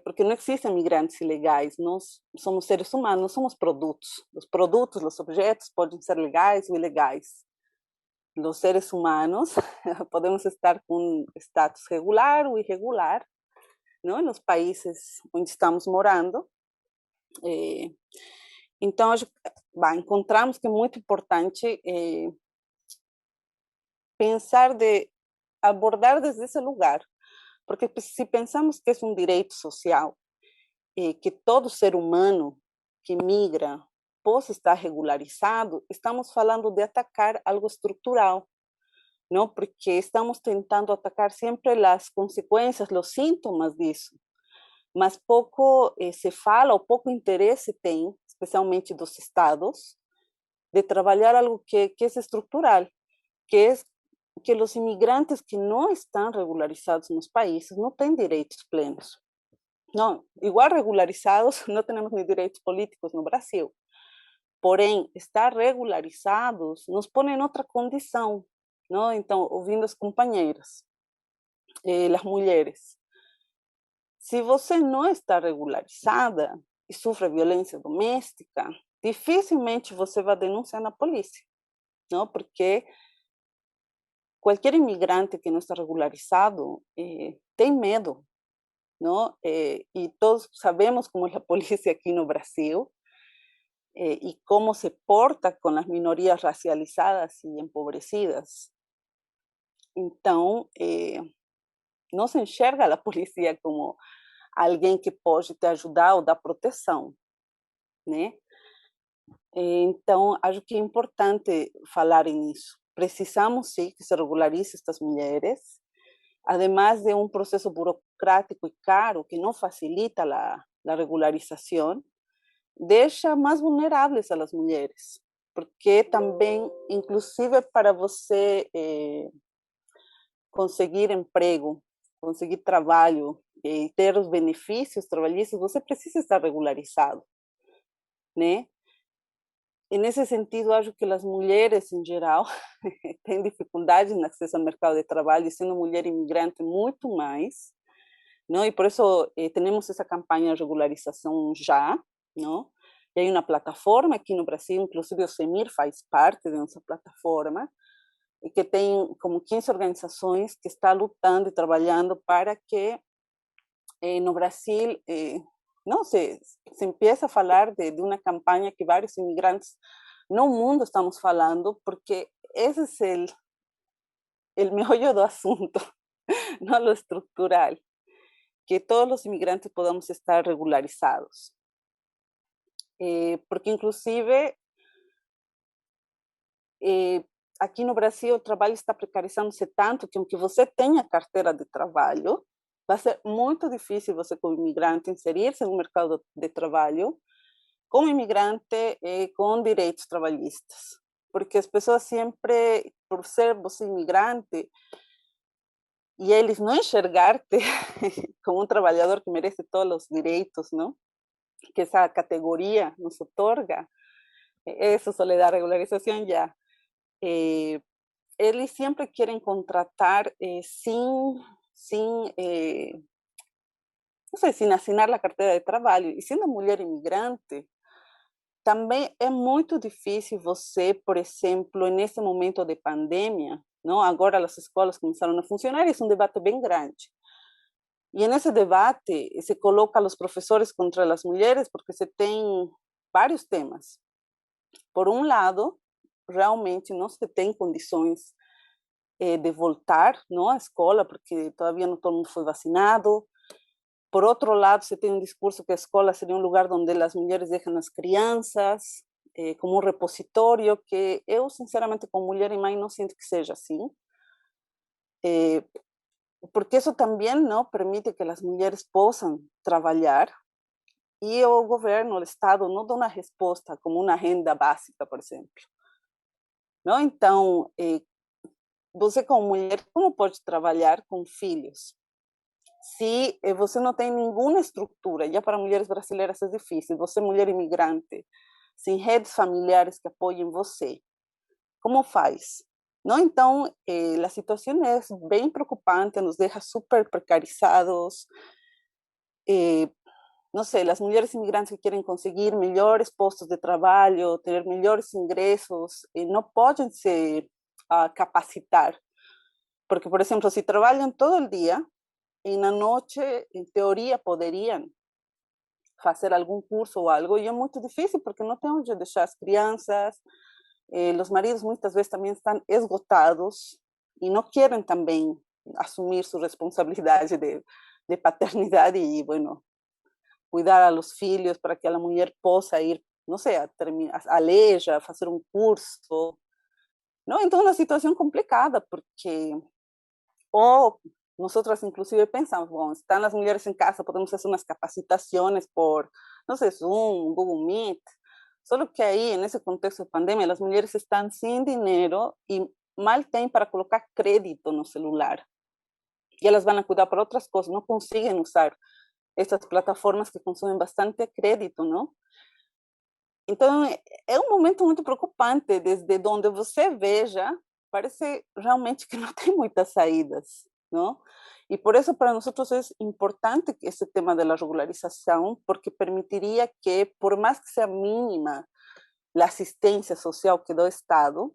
[SPEAKER 4] Porque não existem migrantes ilegais, nós somos seres humanos, não somos produtos. Os produtos, os objetos podem ser legais ou ilegais. Os seres humanos podemos estar com status regular ou irregular, não? Nos países onde estamos morando. Então, encontramos que é muito importante pensar de abordar desde esse lugar, porque se pensamos que é um direito social, que todo ser humano que migra possa estar regularizado, estamos falando de atacar algo estrutural, não? Porque estamos tentando atacar sempre as consequências, os sintomas disso, mas pouco se fala, ou pouco interesse tem, especialmente dos estados, de trabalhar algo que é estrutural, que é que os imigrantes que não estão regularizados nos países não têm direitos plenos. Não, igual regularizados, não temos nem direitos políticos no Brasil. Porém, estar regularizados nos põe em outra condição, não? Então, ouvindo as companheiras, as mulheres, se você não está regularizada e sofre violência doméstica, dificilmente você vai denunciar na polícia, não? Porque qualquer imigrante que não está regularizado tem medo, não? E todos sabemos como é a polícia aqui no Brasil e como se porta com as minorias racializadas e empobrecidas. Então, não se enxerga a polícia como alguém que pode te ajudar ou dar proteção, né? Então, acho que é importante falar nisso. Precisamos, sim, que se regularize estas mulheres, además de um processo burocrático e caro que não facilita a regularização, deixa mais vulneráveis as mulheres, porque também, inclusive para você conseguir emprego, conseguir trabalho e ter os benefícios trabalhistas, você precisa estar regularizado, né? E nesse sentido, acho que as mulheres, em geral, têm dificuldade no acesso ao mercado de trabalho, e sendo mulher imigrante, muito mais, não? E por isso temos essa campanha de regularização já, não? E hay uma plataforma aqui no Brasil, inclusive o CEMIR faz parte dessa plataforma, e que tem como 15 organizações que estão lutando e trabalhando para que no Brasil não se empiece a falar de uma campanha que vários imigrantes no mundo estamos falando, porque esse é o meollo do assunto, não lo estrutural, que todos os imigrantes podamos estar regularizados. Porque, inclusive, aqui no Brasil o trabalho está precarizando-se tanto que, aunque você tenha carteira de trabalho, vai ser muito difícil você, como imigrante, inserir-se no mercado de trabalho como imigrante com direitos trabalhistas. Porque as pessoas sempre, por ser você imigrante, e eles não enxergar-te como um trabalhador que merece todos os direitos, não? Que essa categoria nos otorga, isso só lhe dá regularização já. Eles sempre querem contratar não sei, sem assinar a carteira de trabalho. E sendo mulher imigrante, também é muito difícil você, por exemplo, nesse momento de pandemia, não? Agora as escolas começaram a funcionar e é um debate bem grande. E nesse debate se coloca os professores contra as mulheres porque se tem vários temas. Por um lado, realmente não se tem condições de voltar, não, à escola, porque todavía não todo mundo foi vacinado. Por outro lado, se tem um discurso que a escola seria um lugar onde as mulheres deixam as crianças, como um repositório, que eu, sinceramente, como mulher e mãe, não sinto que seja assim. Porque isso também não permite que as mulheres possam trabalhar e o governo, o Estado, não dá uma resposta como uma renda básica, por exemplo. Não? Então, você como mulher, como pode trabalhar com filhos? Se você não tem nenhuma estrutura, já para mulheres brasileiras é difícil, você mulher imigrante, sem redes familiares que apoiem você, como faz? Não, então, a situação é bem preocupante, nos deixa super precarizados. Não sei, as mulheres imigrantes que querem conseguir melhores postos de trabalho, ter melhores ingressos, não podem se capacitar. Porque, por exemplo, se trabalham todo o dia, e na noite, em teoria, poderiam fazer algum curso ou algo, e é muito difícil, porque não tem onde deixar as crianças, os maridos muitas vezes também estão esgotados e não querem também assumir sua responsabilidade de paternidade e, bueno, cuidar a los filhos para que a mulher possa ir, não sei, a Leja, fazer um curso. Não, então é uma situação complicada, porque ou nosotras inclusive pensamos, bom, estão as mulheres em casa, podemos fazer umas capacitações por, não sei, Zoom, Google Meet, só que aí, nesse contexto de pandemia, as mulheres estão sem dinheiro e mal têm para colocar crédito no celular. E elas vão a cuidar para outras coisas, não conseguem usar essas plataformas que consomem bastante crédito, não? Então, é um momento muito preocupante, desde onde você veja, parece realmente que não tem muitas saídas, não? E por isso, para nós é importante esse tema da regularização, porque permitiria que, por mais que seja mínima a assistência social que dá o Estado,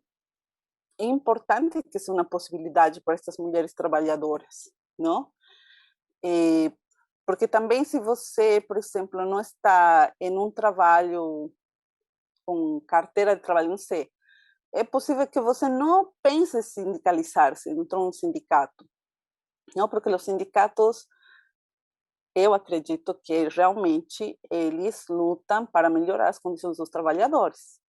[SPEAKER 4] é importante que seja uma possibilidade para essas mulheres trabalhadoras, não? Porque também, se você, por exemplo, não está em um trabalho com carteira de trabalho, não sei, é possível que você não pense em sindicalizar-se, entrar em um sindicato, não? Porque os sindicatos, eu acredito que realmente eles lutam para melhorar as condições dos trabalhadores.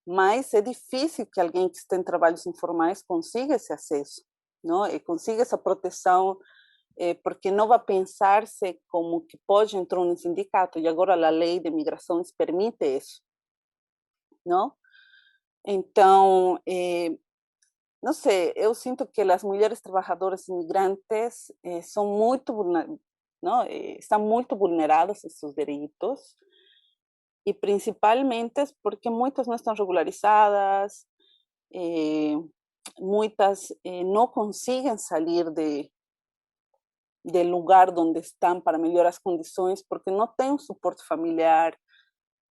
[SPEAKER 4] Mas é difícil que alguém que está em trabalhos informais consiga esse acesso, não? E consiga essa proteção, porque não vai pensar-se como que pode entrar no sindicato, e agora a lei de migrações permite isso, não? Então, não sei, eu sinto que as mulheres trabalhadoras imigrantes são muito, não, estão muito vulneradas em seus direitos, e principalmente porque muitas não estão regularizadas, muitas não conseguem sair del lugar onde estão para melhorar as condições, porque não tem um suporte familiar.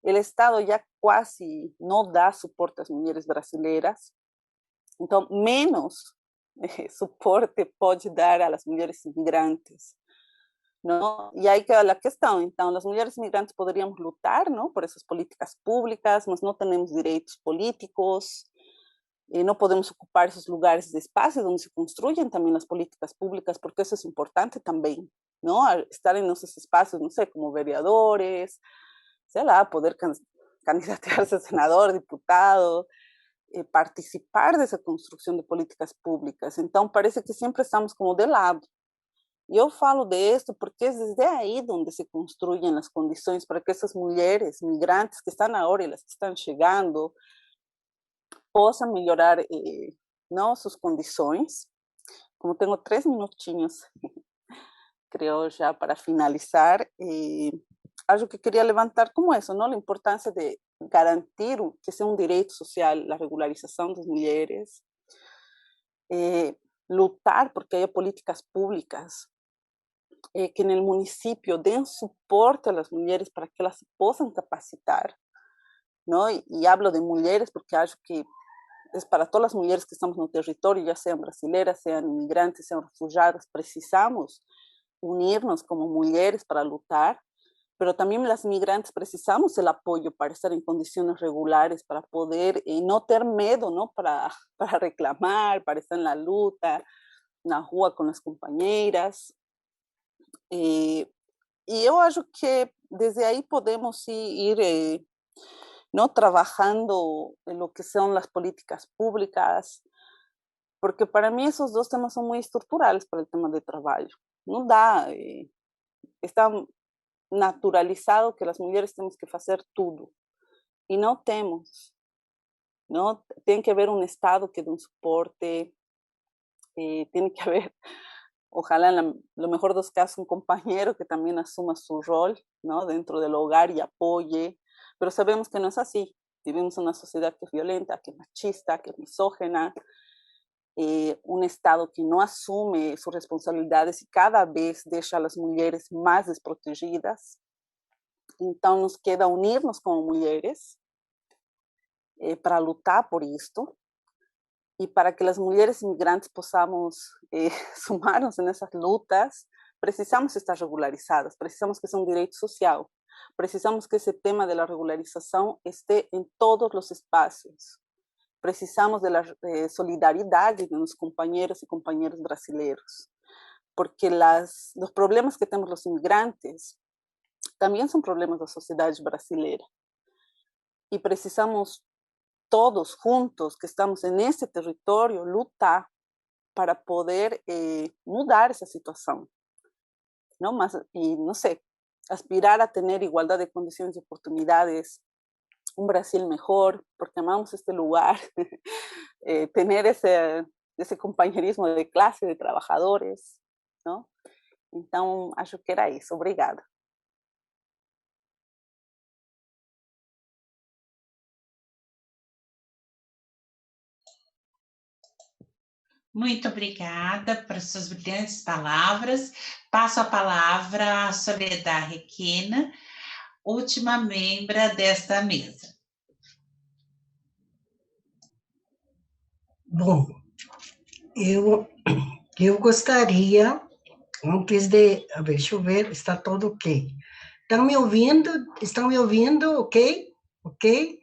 [SPEAKER 4] O Estado já quase não dá suporte às mulheres brasileiras, então menos suporte pode dar às mulheres imigrantes, não? E aí que é a questão. Então, as mulheres imigrantes poderíamos lutar, não, por essas políticas públicas, mas não temos direitos políticos, e não podemos ocupar esses lugares de espaço onde se construem também as políticas públicas, porque isso é importante também, não? Estar em nossos espaços, não sei, como vereadores, sei lá, poder candidatear-se a senador, diputado, participar dessa construção de políticas públicas. Então, parece que sempre estamos como de lado. E eu falo disso porque é desde aí onde se construem as condições para que essas mulheres migrantes que estão agora e as que estão chegando possam melhorar não, suas condições. Como tenho 3 minutinhos, creio já para finalizar, acho que queria levantar como isso, não? A importância de garantir que seja um direito social a regularização das mulheres, lutar porque haya políticas públicas que no município den suporte às mulheres para que elas se possam capacitar, não? E hablo de mulheres porque acho que é para todas as mulheres que estamos no território, já sejam brasileiras, sejam imigrantes, sejam refugiadas, precisamos unir-nos como mulheres para lutar, pero também as migrantes precisamos do apoio para estar em condições regulares, para poder não ter medo, não, para reclamar, para estar na luta, na rua com as companheiras. E eu acho que desde aí podemos ir não trabalhando em lo que são as políticas públicas, porque para mim esses dois temas são muito estruturais para o tema de trabalho. Não dá, está naturalizado que as mulheres temos que fazer tudo, e não temos, não? Tem que haver um Estado que dê um suporte, tiene que haber, ojalá en lo mejor de los casos, un compañero que también asuma su rol, ¿no? Dentro del hogar y apoye, pero sabemos que no es así. Vivimos en una sociedad que es violenta, que es machista, que es misógena, un Estado que no asume sus responsabilidades y cada vez deja a las mujeres más desprotegidas. Então, nos queda unirnos como mulheres para lutar por isto e para que as mulheres imigrantes possamos sumarnos nessas lutas, precisamos estar regularizadas, precisamos que seja um direito social, precisamos que esse tema da regularização esteja em todos os espaços, precisamos da solidariedade dos companheiros e companheiras brasileiros, porque os problemas que temos os imigrantes também são problemas da sociedade brasileira. E precisamos todos juntos que estamos nesse território lutar para poder mudar essa situação. Não? Mas, e não sei, aspirar a ter igualdade de condições e oportunidades, um Brasil melhor, porque amamos este lugar, ter esse companheirismo de classe, de trabalhadores, não? Então, acho que era isso. Obrigada.
[SPEAKER 1] Muito obrigada por suas brilhantes palavras. Passo a palavra à Soledad Requena, última membra desta mesa.
[SPEAKER 5] Bom, eu gostaria, antes de... Deixa eu ver, está tudo ok. Estão me ouvindo? Estão me ouvindo? Ok? Ok?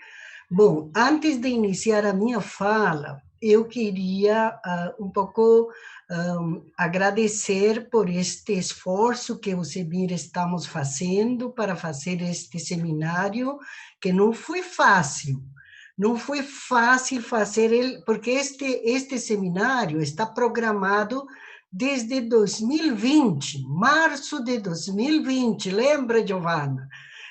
[SPEAKER 5] Bom, antes de iniciar a minha fala, eu queria um pouco agradecer por este esforço que o CEBIR estamos fazendo para fazer este seminário, que não foi fácil. Não foi fácil fazer ele, porque este seminário está programado desde 2020, março de 2020, lembra, Giovana?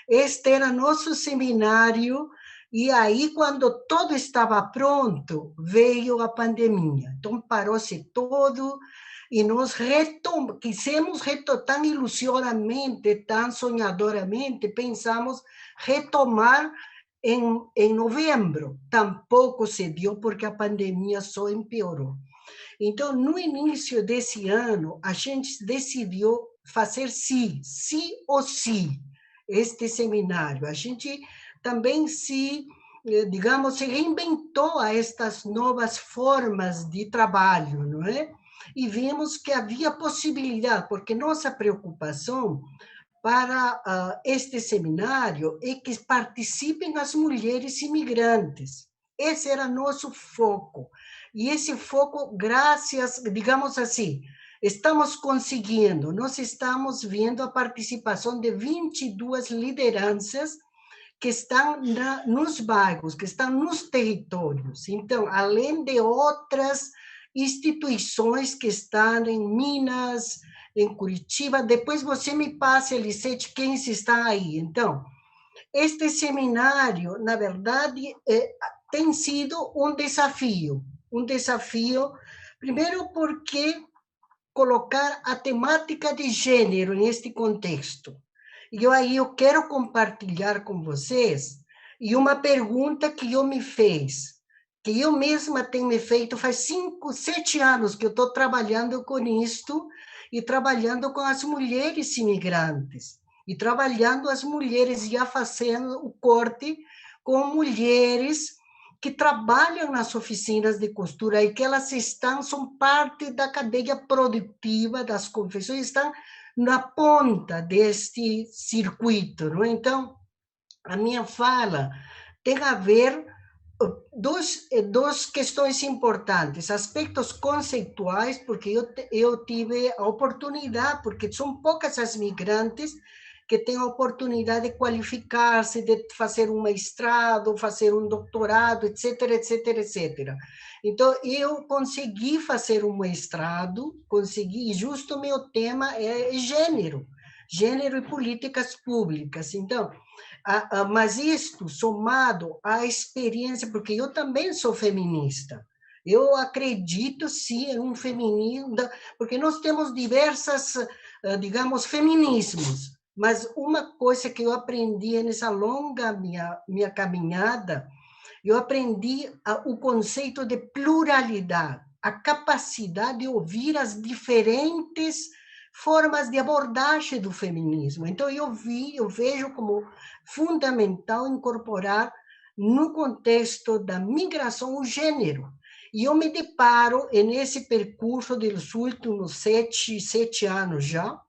[SPEAKER 5] Este era nosso seminário, e aí, quando todo estava pronto, veio a pandemia. Então, parou-se todo, e nós quisemos tão ilusionamente, tão sonhadoramente, pensamos retomar em novembro. Tampouco se deu, porque a pandemia só empeorou. Então, no início desse ano, a gente decidiu fazer sim ou sim, este seminário. A gente também digamos, se reinventou a estas novas formas de trabalho, não é? E vimos que havia possibilidade, porque nossa preocupação para este seminário é que participem as mulheres imigrantes. Esse era nosso foco. E esse foco, graças, digamos assim, estamos conseguindo, nós estamos vendo a participação de 22 lideranças que estão nos bairros, que estão nos territórios. Então, além de outras instituições que estão em Minas, em Curitiba, depois você me passe, Elisete, quem está aí. Então, este seminário, na verdade, tem sido um desafio, primeiro porque colocar a temática de gênero neste contexto. E eu quero compartilhar com vocês e uma pergunta que eu me fiz, que eu mesma tenho me feito faz 5, 7 anos que eu estou trabalhando com isto e trabalhando com as mulheres imigrantes e trabalhando as mulheres já fazendo o corte com mulheres que trabalham nas oficinas de costura e que elas são parte da cadeia produtiva das confecções, estão na ponta deste circuito, não é? Então, a minha fala tem a ver duas questões importantes, aspectos conceituais, porque eu tive a oportunidade, porque são poucas as migrantes que têm a oportunidade de qualificar-se, de fazer um mestrado, fazer um doutorado, etc, etc, etc. Então, eu consegui fazer um mestrado, e justo o meu tema é gênero e políticas públicas. Então, mas isto somado à experiência, porque eu também sou feminista, Eu acredito, sim, em um feminismo, porque nós temos diversas, digamos, feminismos, mas uma coisa que eu aprendi nessa longa minha caminhada, eu aprendi o conceito de pluralidade, a capacidade de ouvir as diferentes formas de abordagem do feminismo. Então, eu vejo como fundamental incorporar no contexto da migração o gênero. E eu me deparo nesse percurso dos últimos sete anos já,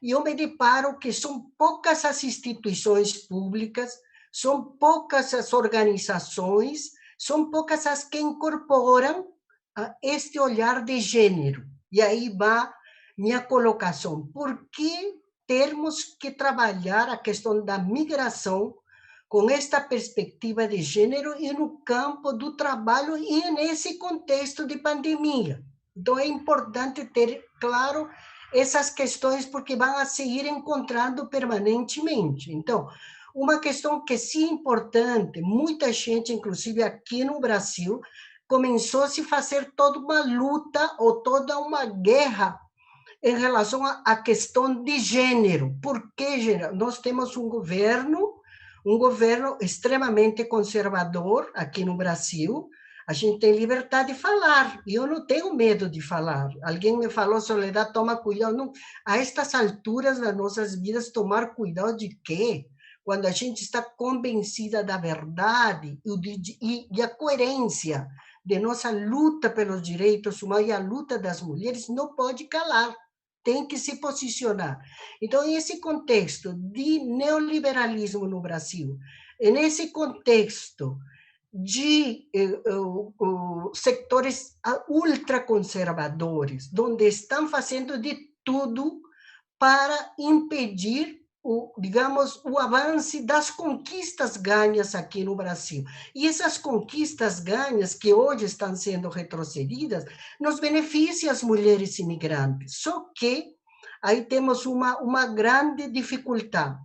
[SPEAKER 5] e eu me deparo que são poucas as instituições públicas, são poucas as organizações, são poucas as que incorporam este olhar de gênero. E aí vai minha colocação. Por que termos que trabalhar a questão da migração com esta perspectiva de gênero e no campo do trabalho e nesse contexto de pandemia? Então, é importante ter claro essas questões, porque vão a seguir encontrando permanentemente. Então, uma questão que sim é importante, muita gente, inclusive aqui no Brasil, começou a se fazer toda uma luta ou toda uma guerra em relação à questão de gênero. Por que gênero? Nós temos um governo extremamente conservador aqui no Brasil. A gente tem liberdade de falar, e eu não tenho medo de falar. Alguém me falou, Soledad, toma cuidado. Não, a estas alturas das nossas vidas, tomar cuidado de quê? Quando a gente está convencida da verdade e a coerência de nossa luta pelos direitos humanos e a luta das mulheres, não pode calar, tem que se posicionar. Então, nesse contexto de neoliberalismo no Brasil, nesse contexto de sectores ultraconservadores, onde estão fazendo de tudo para impedir digamos, o avanço das conquistas ganhas aqui no Brasil. E essas conquistas ganhas, que hoje estão sendo retrocedidas, nos beneficiam as mulheres imigrantes. Só que aí temos uma grande dificuldade.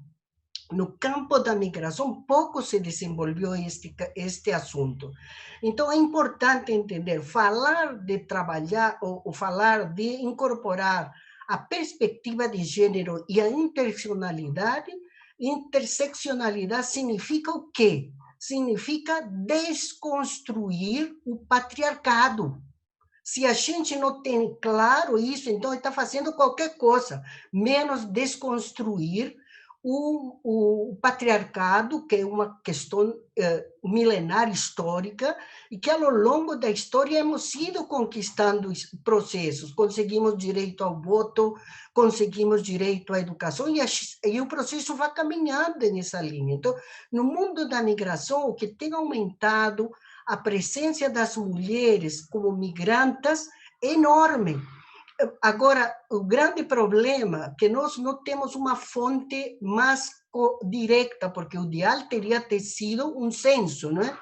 [SPEAKER 5] No campo da migração, pouco se desenvolveu este assunto. Então, é importante entender, falar de trabalhar, ou falar de incorporar a perspectiva de gênero e a interseccionalidade. Interseccionalidade significa o quê? Significa desconstruir o patriarcado. Se a gente não tem claro isso, então está fazendo qualquer coisa, menos desconstruir o patriarcado, que é uma questão milenar histórica, e que, ao longo da história, hemos ido conquistando processos. Conseguimos direito ao voto, conseguimos direito à educação, e o processo vai caminhando nessa linha. Então, no mundo da migração, o que tem aumentado a presença das mulheres como migrantes é enorme. Agora, o grande problema é que nós não temos uma fonte mais direta, porque o ideal teria ter sido um censo, não é?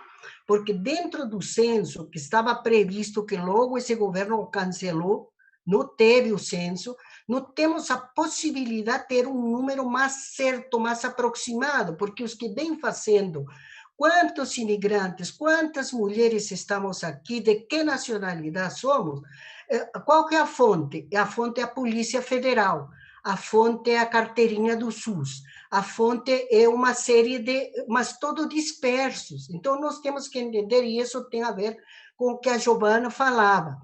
[SPEAKER 5] Porque dentro do censo, que estava previsto, que logo esse governo cancelou, não teve o censo, não temos a possibilidade de ter um número mais certo, mais aproximado, porque os que vêm fazendo, quantos imigrantes, quantas mulheres estamos aqui, de que nacionalidade somos, qual que é a fonte? A fonte é a Polícia Federal, a fonte é a carteirinha do SUS, a fonte é uma série de, mas todos dispersos. Então, nós temos que entender, e isso tem a ver com o que a Giovana falava,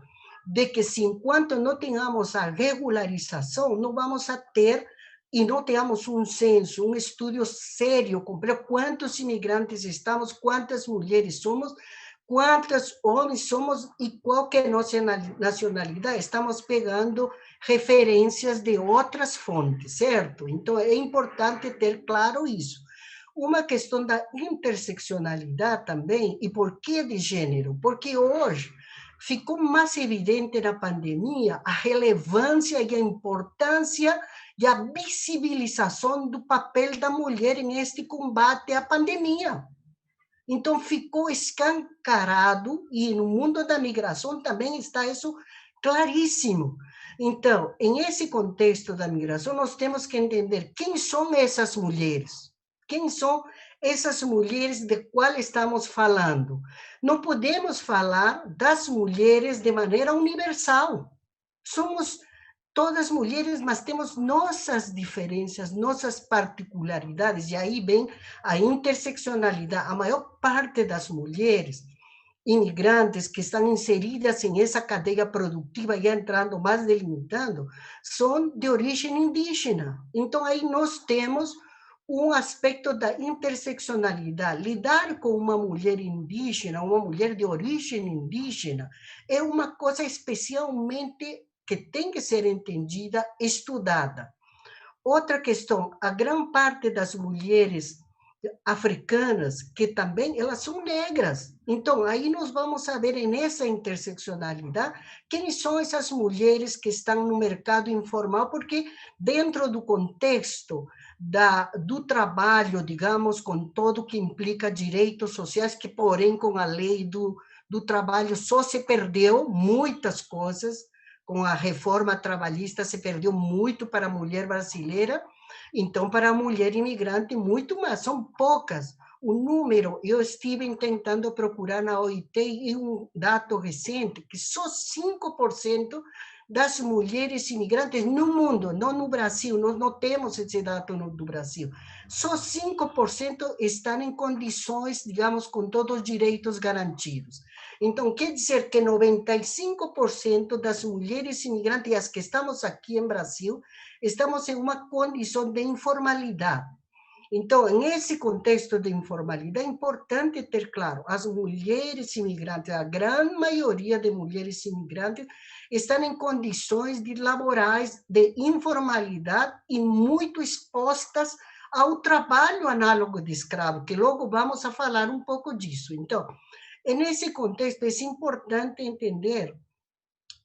[SPEAKER 5] de que se enquanto não tenhamos a regularização, não vamos a ter, e não tenhamos um censo, um estudo sério, completo, quantos imigrantes estamos, quantas mulheres somos, quantos homens somos e qual que é a nossa nacionalidade. Estamos pegando referências de outras fontes, certo? Então, é importante ter claro isso. Uma questão da interseccionalidade também, e por que de gênero? Porque hoje ficou mais evidente na pandemia a relevância e a importância e a visibilização do papel da mulher neste combate à pandemia. Então, ficou escancarado, e no mundo da migração também está isso claríssimo. Então, em esse contexto da migração, nós temos que entender quem são essas mulheres, quem são essas mulheres de qual estamos falando? Não podemos falar das mulheres de maneira universal. Somos todas mulheres, mas temos nossas diferenças, nossas particularidades, e aí vem a interseccionalidade. A maior parte das mulheres imigrantes que estão inseridas em essa cadeia produtiva, já entrando mais delimitando, são de origem indígena. Então, aí nós temos um aspecto da interseccionalidade. Lidar com uma mulher indígena, uma mulher de origem indígena, é uma coisa especialmente que tem que ser entendida, estudada. Outra questão, a grande parte das mulheres africanas, que também elas são negras. Então, aí nós vamos saber, nessa interseccionalidade, quem são essas mulheres que estão no mercado informal, porque dentro do contexto do trabalho, digamos, com todo que implica direitos sociais, que, porém, com a lei do trabalho só se perdeu muitas coisas, com a reforma trabalhista se perdeu muito para a mulher brasileira, então, para a mulher imigrante, muito mais, são poucas. O número, eu estive tentando procurar na OIT e um dado recente, que só 5% das mulheres imigrantes no mundo, não no Brasil, nós não temos esse dado do Brasil, só 5% estão em condições, digamos, com todos os direitos garantidos. Então, quer dizer que 95% das mulheres imigrantes, as que estamos aqui em Brasil, estamos em uma condição de informalidade. Então, nesse contexto de informalidade, é importante ter claro, as mulheres imigrantes, a grande maioria de mulheres imigrantes, estão em condições laborais de informalidade e muito expostas ao trabalho análogo de escravo, que logo vamos a falar um pouco disso. Então, nesse contexto, é importante entender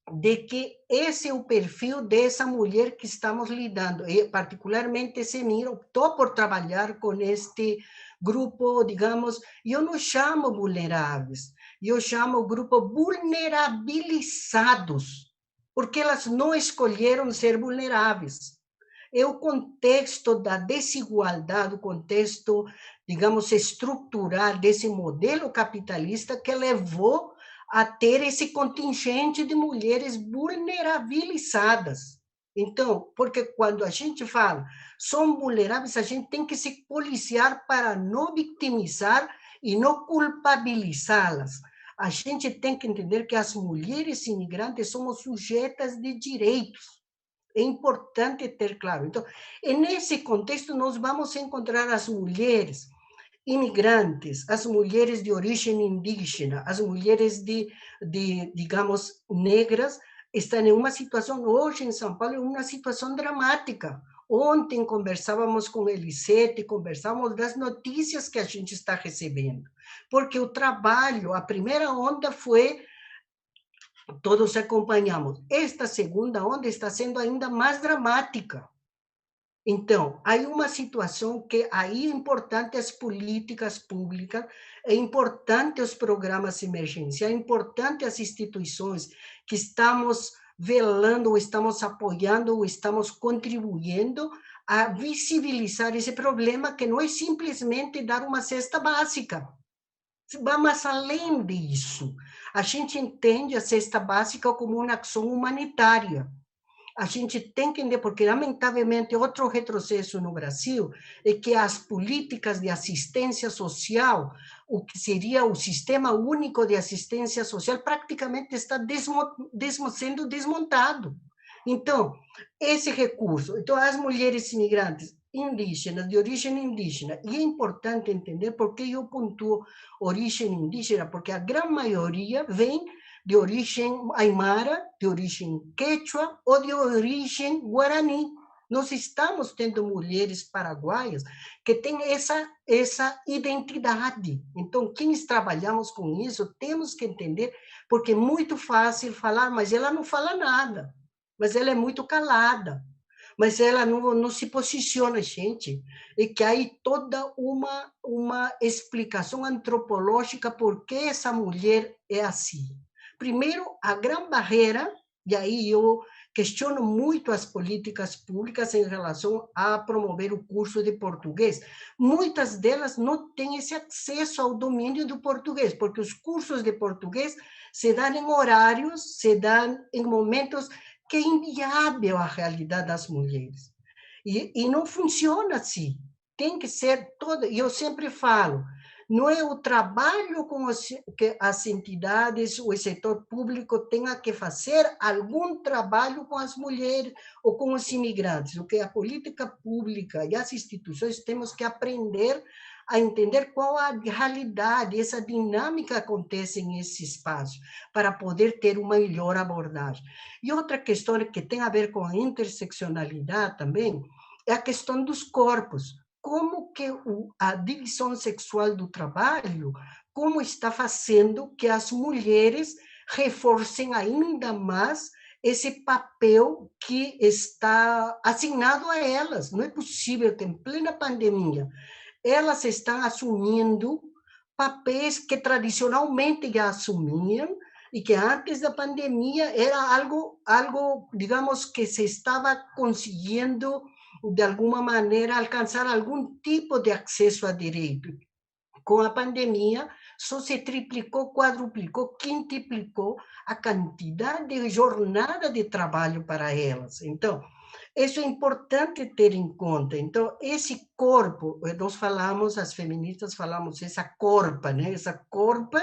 [SPEAKER 5] de que esse é o perfil dessa mulher que estamos lidando. E, particularmente, esse menino optou por trabalhar com este grupo, digamos, eu não chamo vulneráveis, eu chamo grupo vulnerabilizados, porque elas não escolheram ser vulneráveis. É o contexto da desigualdade, o contexto, digamos, estrutural desse modelo capitalista que levou a ter esse contingente de mulheres vulnerabilizadas. Então, porque quando a gente fala são vulneráveis, a gente tem que se policiar para não vitimizar e não culpabilizá-las. A gente tem que entender que as mulheres imigrantes somos sujeitas de direitos. É importante ter claro. Então, nesse contexto, nós vamos encontrar as mulheres imigrantes, as mulheres de origem indígena, as mulheres digamos, negras, estão em uma situação, hoje em São Paulo, uma situação dramática. Ontem conversávamos com Elisete, conversávamos das notícias que a gente está recebendo, porque o trabalho, a primeira onda foi, todos acompanhamos, esta segunda onda está sendo ainda mais dramática. Então, há uma situação que aí é importante as políticas públicas, é importante os programas emergenciais, é importante as instituições que estamos velando, ou estamos apoiando, ou estamos contribuindo a visibilizar esse problema, que não é simplesmente dar uma cesta básica. Vai mais além disso. A gente entende a cesta básica como uma ação humanitária. A gente tem que entender, porque, lamentavelmente, outro retrocesso no Brasil é que as políticas de assistência social, o que seria o Sistema Único de Assistência Social, praticamente está sendo desmontado. Então, esse recurso, então, as mulheres imigrantes indígenas, de origem indígena, e é importante entender por que eu pontuo origem indígena, porque a grande maioria vem de origem aimara, de origem quechua ou de origem guarani. Nós estamos tendo mulheres paraguaias que têm essa identidade. Então, quem trabalhamos com isso, temos que entender, porque é muito fácil falar, mas ela não fala nada, mas ela é muito calada, mas ela não se posiciona, gente. E que há toda uma explicação antropológica por que essa mulher é assim. Primeiro, a grande barreira, e aí eu questiono muito as políticas públicas em relação a promover o curso de português. Muitas delas não têm esse acesso ao domínio do português, porque os cursos de português se dão em horários, se dão em momentos que é inviável a realidade das mulheres. E não funciona assim. Tem que ser todo. E eu sempre falo, não é o trabalho com que as entidades, o setor público tenha que fazer algum trabalho com as mulheres ou com os imigrantes. O que a política pública e as instituições temos que aprender a entender qual a realidade, essa dinâmica que acontece nesse espaço, para poder ter uma melhor abordagem. E outra questão que tem a ver com a interseccionalidade também, é a questão dos corpos. Como que a divisão sexual do trabalho, como está fazendo que as mulheres reforcem ainda mais esse papel que está assignado a elas. Não é possível que, em plena pandemia, elas estão assumindo papéis que tradicionalmente já assumiam e que antes da pandemia era algo, digamos, que se estava conseguindo, de alguma maneira, alcançar algum tipo de acesso a direito. Com a pandemia, só se triplicou, quadruplicou, quintuplicou a quantidade de jornada de trabalho para elas. Então, isso é importante ter em conta. Então, esse corpo, nós falamos, as feministas falamos, essa corpa, né? Essa corpa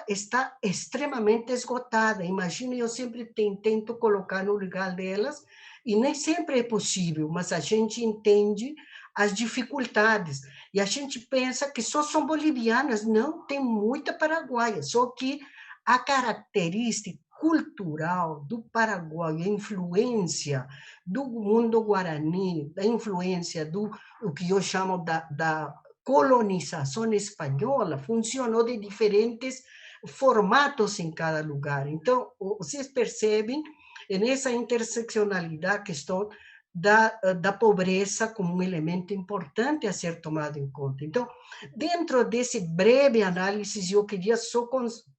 [SPEAKER 5] está extremamente esgotada. Imagina, eu sempre tento colocar no lugar delas, e nem sempre é possível, mas a gente entende as dificuldades. E a gente pensa que só são bolivianas. Não, tem muita paraguaia, só que a característica cultural do Paraguai, a influência do mundo guarani, a influência do o que eu chamo da colonização espanhola, funcionou de diferentes formatos em cada lugar. Então, vocês percebem, nessa interseccionalidade, a questão da pobreza como um elemento importante a ser tomado em conta. Então, dentro desse breve análise, eu queria só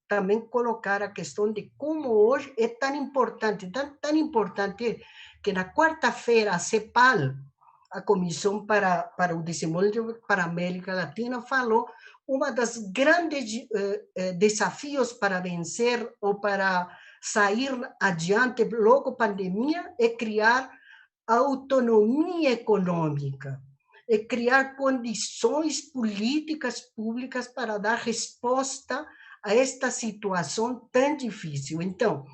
[SPEAKER 5] também colocar a questão de como hoje é tão importante que na quarta-feira a CEPAL, a Comissão para o Desenvolvimento para a América Latina, falou uma das grandes desafios para vencer ou para sair adiante logo pandemia é criar autonomia econômica, é criar condições políticas públicas para dar resposta a esta situação tão difícil. Então,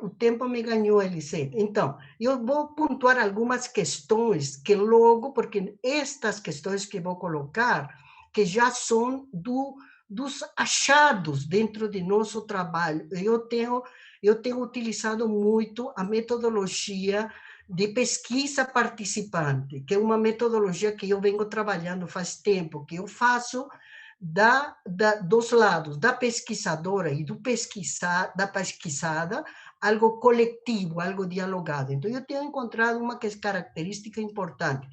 [SPEAKER 5] o tempo me ganhou, Elisete. Então, eu vou pontuar algumas questões que logo, porque estas questões que vou colocar, que já são dos achados dentro de nosso trabalho. Eu tenho utilizado muito a metodologia de pesquisa participante, que é uma metodologia que eu venho trabalhando faz tempo, que eu faço dos lados da pesquisadora e da pesquisada, algo coletivo, algo dialogado. Então, eu tenho encontrado uma característica importante.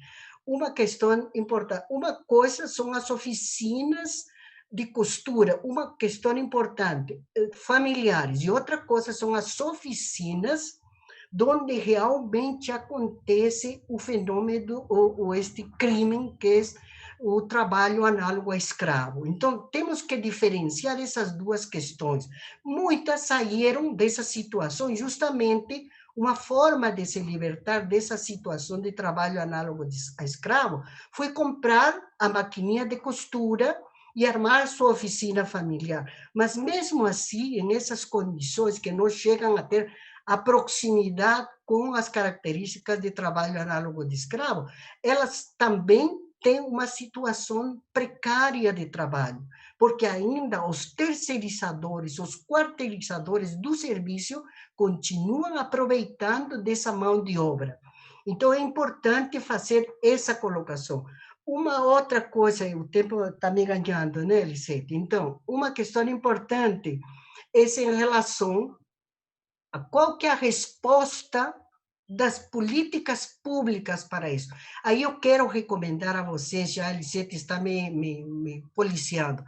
[SPEAKER 5] Uma questão importante. Uma coisa são as oficinas de costura, uma questão importante, familiares, e outra coisa são as oficinas onde realmente acontece o fenômeno, ou este crime, que é o trabalho análogo a escravo. Então, temos que diferenciar essas duas questões. Muitas saíram dessa situação, justamente uma forma de se libertar dessa situação de trabalho análogo a escravo foi comprar a maquininha de costura e armar sua oficina familiar. Mas, mesmo assim, nessas condições que não chegam a ter a proximidade com as características de trabalho análogo de escravo, elas também têm uma situação precária de trabalho, porque ainda os terceirizadores, os quarteirizadores do serviço continuam aproveitando dessa mão de obra. Então, é importante fazer essa colocação. Uma outra coisa, o tempo está me ganhando, né, Elisete? Então, uma questão importante é em relação a qual que é a resposta das políticas públicas para isso. Aí eu quero recomendar a vocês, já a Elisete está me policiando,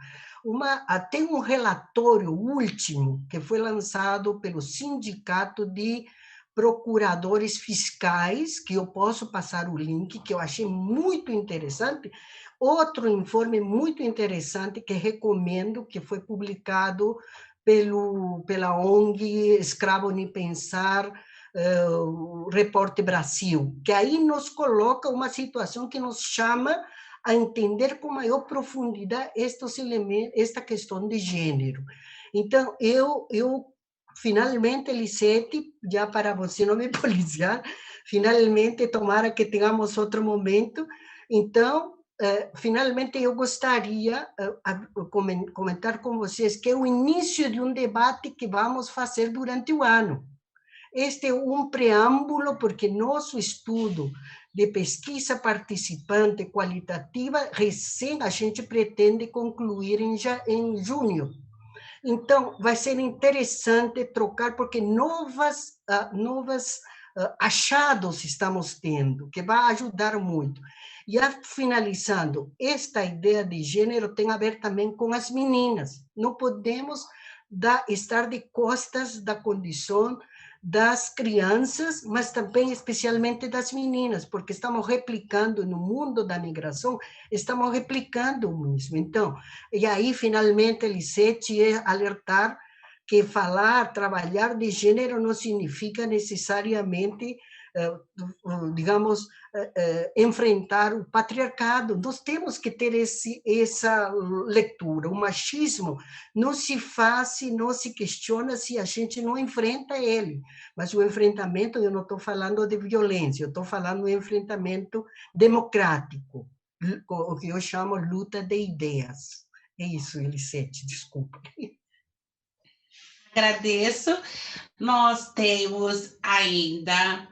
[SPEAKER 5] Tem um relatório último que foi lançado pelo Sindicato de Procuradores Fiscais, que eu posso passar o link, que eu achei muito interessante. Outro informe muito interessante que recomendo, que foi publicado pela ONG Escravo Nem Pensar, Repórter Brasil, que aí nos coloca uma situação que nos chama a entender com maior profundidade estes elementos, esta questão de gênero. Então, eu finalmente, Lisete, já para você não me policiar, finalmente, tomara que tenhamos outro momento. Então, finalmente, eu gostaria de comentar com vocês que é o início de um debate que vamos fazer durante o ano. Este é um preâmbulo, porque nosso estudo de pesquisa participante qualitativa, recém a gente pretende concluir em junho. Então, vai ser interessante trocar, porque novos achados estamos tendo, que vai ajudar muito. E, finalizando, esta ideia de gênero tem a ver também com as meninas. Não podemos estar de costas da condição das crianças, mas também especialmente das meninas, porque estamos replicando no mundo da migração, estamos replicando o mesmo. Então, e aí, finalmente, Lisete, é alertar que trabalhar de gênero não significa necessariamente, digamos, enfrentar o patriarcado. Nós temos que ter essa leitura. O machismo não se faz, não se questiona se a gente não enfrenta ele. Mas o enfrentamento, eu não estou falando de violência, eu estou falando de enfrentamento democrático, o que eu chamo luta de ideias. É isso, Elisete, desculpa.
[SPEAKER 1] Agradeço. Nós temos ainda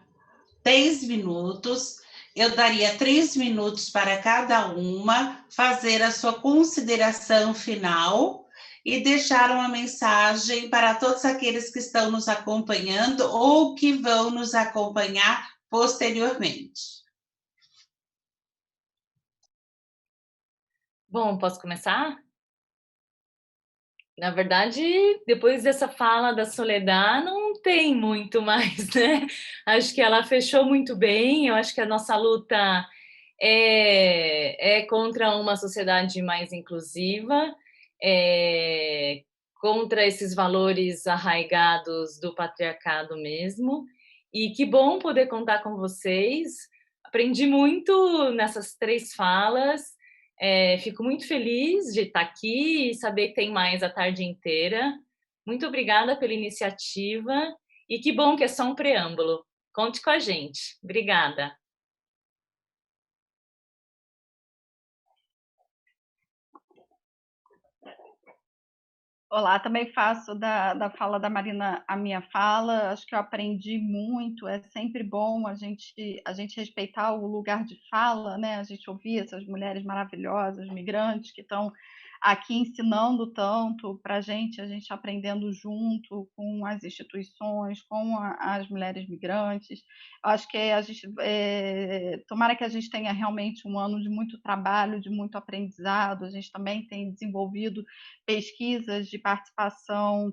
[SPEAKER 1] 10 minutos. Eu daria 3 minutos para cada uma fazer a sua consideração final e deixar uma mensagem para todos aqueles que estão nos acompanhando ou que vão nos acompanhar posteriormente.
[SPEAKER 2] Bom, posso começar? Na verdade, depois dessa fala da Soledad, não tem muito mais, né? Acho que ela fechou muito bem. Eu acho que a nossa luta é contra uma sociedade mais inclusiva, contra esses valores arraigados do patriarcado mesmo. E que bom poder contar com vocês. Aprendi muito nessas 3 falas. Fico muito feliz de estar aqui e saber que tem mais a tarde inteira. Muito obrigada pela iniciativa e que bom que é só um preâmbulo. Conte com a gente. Obrigada.
[SPEAKER 3] Olá, também faço da fala da Marina a minha fala. Acho que eu aprendi muito. É sempre bom a gente respeitar o lugar de fala, né? A gente ouvir essas mulheres maravilhosas, migrantes, que estão aqui ensinando tanto para a gente aprendendo junto com as instituições, com as mulheres migrantes. Acho que tomara que a gente tenha realmente um ano de muito trabalho, de muito aprendizado. A gente também tem desenvolvido pesquisas de participação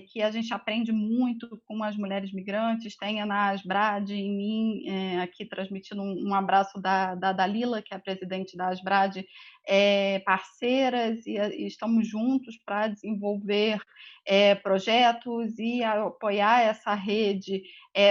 [SPEAKER 3] que a gente aprende muito com as mulheres migrantes. Tem a Ana Asbrad em mim, aqui transmitindo um abraço da Dalila, que é a presidente da Asbrad, parceiras, e estamos juntos para desenvolver projetos e apoiar essa rede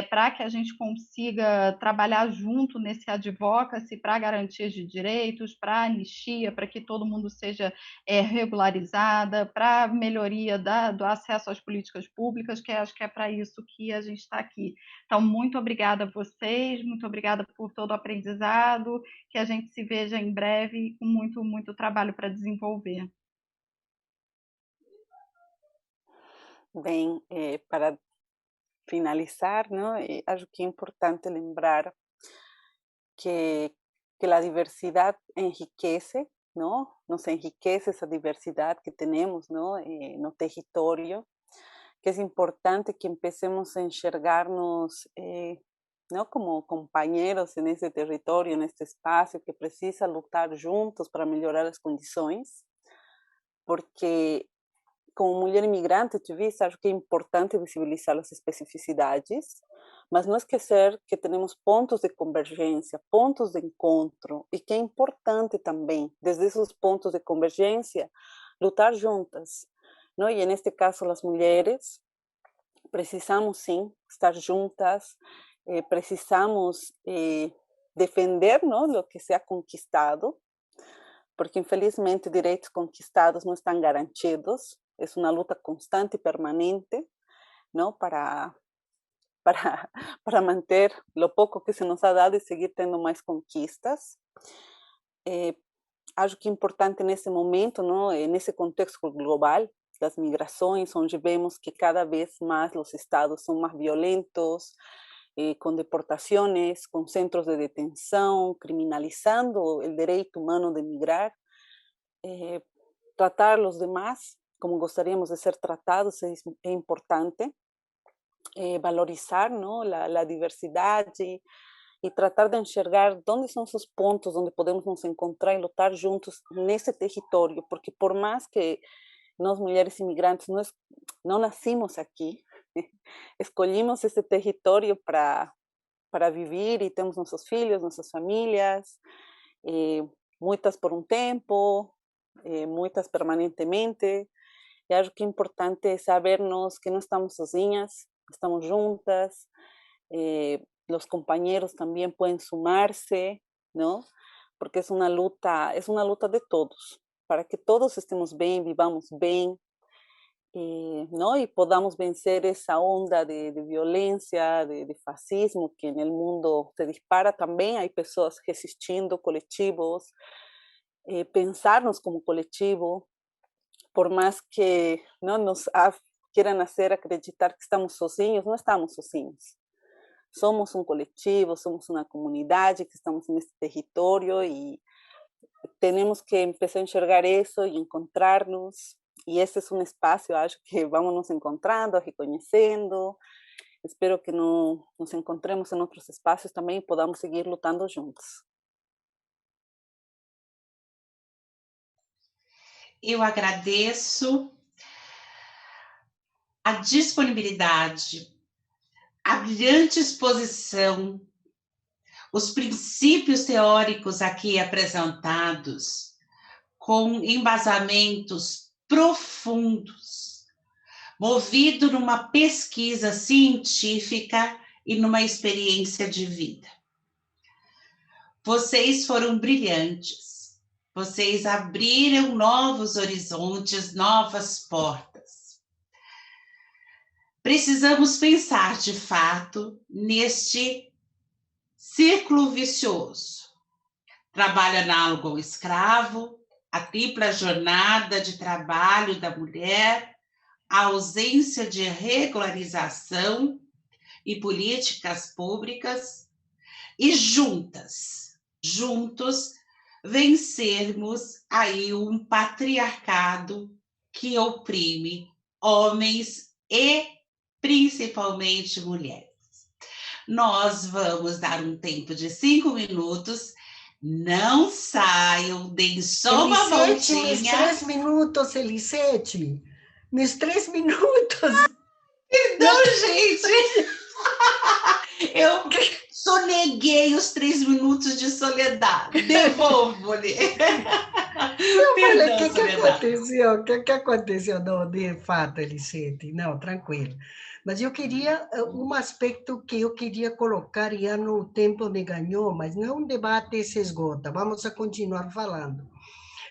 [SPEAKER 3] para que a gente consiga trabalhar junto nesse advocacy para garantias de direitos, para anistia, para que todo mundo seja regularizada, para melhoria do acesso às políticas públicas, que acho que é para isso que a gente está aqui. Então, muito obrigada a vocês, muito obrigada por todo o aprendizado, que a gente se veja em breve com muito, muito trabalho para desenvolver.
[SPEAKER 4] Bem, para finalizar, não, acho que é importante lembrar que a diversidade enriquece, não? Nos enriquece essa diversidade que temos, não, no território, que é importante que empecemos a enxergar-nos não como companheiros nesse território, neste espaço, que precisa lutar juntos para melhorar as condições. porque como mulher imigrante, acho que é importante visibilizar as especificidades, mas não esquecer que temos pontos de convergência, pontos de encontro, e que é importante também, desde esses pontos de convergência, lutar juntas, não? E neste caso, as mulheres, precisamos sim estar juntas, precisamos defender, não, o que se ha conquistado, porque infelizmente direitos conquistados não estão garantidos. É uma luta constante e permanente, não, para manter o pouco que se nos ha dado e seguir tendo mais conquistas. Acho que é importante nesse momento, não, nesse contexto global das migrações, onde vemos que cada vez mais os estados são mais violentos, com deportações, com centros de detenção, criminalizando o direito humano de migrar, tratar os demais como gostaríamos de ser tratados é importante, valorizar, não, a diversidade e tratar de enxergar onde são os pontos onde podemos nos encontrar e lutar juntos nesse território, porque por mais que nós mulheres imigrantes não nascimos aqui, escolhemos esse território para viver e temos nossos filhos, nossas famílias, muitas por um tempo, muitas permanentemente. E acho que é importante sabermos que não estamos sozinhas, estamos juntas, os companheiros também podem sumar-se, não? Porque é uma luta de todos, para que todos estemos bem, vivamos bem, não? E podamos vencer essa onda de violência, de fascismo que no mundo se dispara também. Há pessoas resistindo, coletivos, pensarmos como coletivo, por mais que não nos queiram fazer acreditar que estamos sozinhos, não estamos sozinhos. Somos um coletivo, somos uma comunidade que estamos nesse território e temos que começar a enxergar isso e encontrar-nos. E esse é um espaço, eu acho que vamos nos encontrando, reconhecendo. Espero que nos encontremos em outros espaços também e podamos seguir lutando juntos.
[SPEAKER 1] Eu agradeço a disponibilidade, a brilhante exposição, os princípios teóricos aqui apresentados, com embasamentos profundos, movido numa pesquisa científica e numa experiência de vida. Vocês foram brilhantes. Vocês abriram novos horizontes, novas portas. Precisamos pensar, de fato, neste círculo vicioso. Trabalho análogo ao escravo, a tripla jornada de trabalho da mulher, a ausência de regularização e políticas públicas, e juntos, vencermos aí um patriarcado que oprime homens e principalmente mulheres. Nós vamos dar um tempo de 5 minutos. Não saiam, deem só uma voltinha.
[SPEAKER 5] Mis 3 minutos, Elisete. Mis 3 minutos.
[SPEAKER 1] Perdão, gente. Eu soneguei os 3 minutos de soledade. Devolvo-lhe.
[SPEAKER 5] O que aconteceu? O que aconteceu? Não, de fato, Elisete. Não, tranquilo. Mas eu queria um aspecto que eu queria colocar, já no tempo me ganhou, mas não é um debate se esgota, vamos a continuar falando.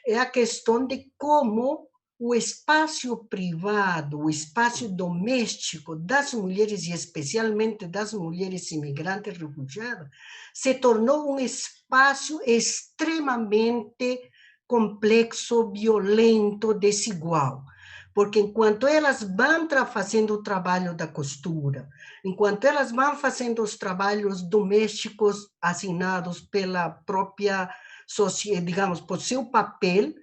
[SPEAKER 5] É a questão de como o espaço privado, o espaço doméstico das mulheres, e especialmente das mulheres imigrantes refugiadas, se tornou um espaço extremamente complexo, violento, desigual. Porque enquanto elas vão fazendo o trabalho da costura, enquanto elas vão fazendo os trabalhos domésticos assinados pela própria sociedade, digamos, por seu papel,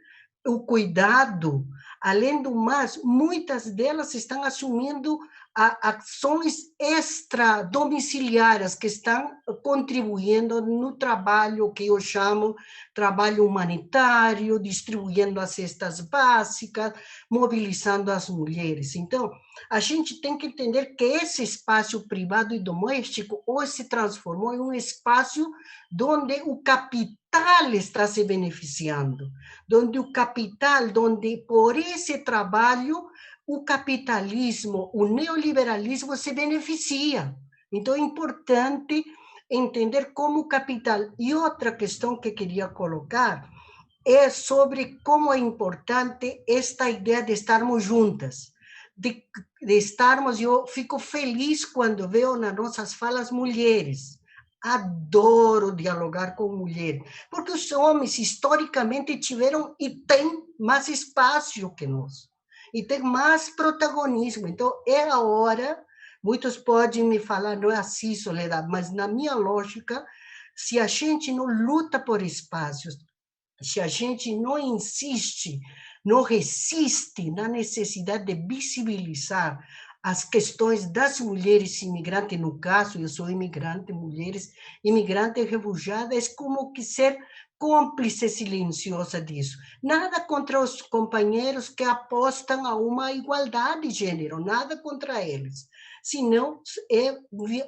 [SPEAKER 5] o cuidado, além do mais, muitas delas estão assumindo ações extradomiciliares que estão contribuindo no trabalho que eu chamo trabalho humanitário, distribuindo as cestas básicas, mobilizando as mulheres. Então, a gente tem que entender que esse espaço privado e doméstico hoje se transformou em um espaço onde o capital está se beneficiando, onde o capital, onde por esse trabalho o capitalismo, o neoliberalismo se beneficia. Então, é importante entender como o capital. E outra questão que queria colocar é sobre como é importante esta ideia de estarmos juntas, de estarmos, eu fico feliz quando vejo nas nossas falas mulheres, adoro dialogar com mulheres, porque os homens historicamente tiveram e têm mais espaço que nós, e tem mais protagonismo. Então, é a hora, muitos podem me falar, não é assim, Soledad, mas na minha lógica, se a gente não luta por espaços, se a gente não insiste, não resiste na necessidade de visibilizar as questões das mulheres imigrantes, no caso, eu sou imigrante, mulheres imigrantes e refugiadas, é como que ser cúmplice silenciosa disso. Nada contra os companheiros que apostam a uma igualdade de gênero, nada contra eles, senão é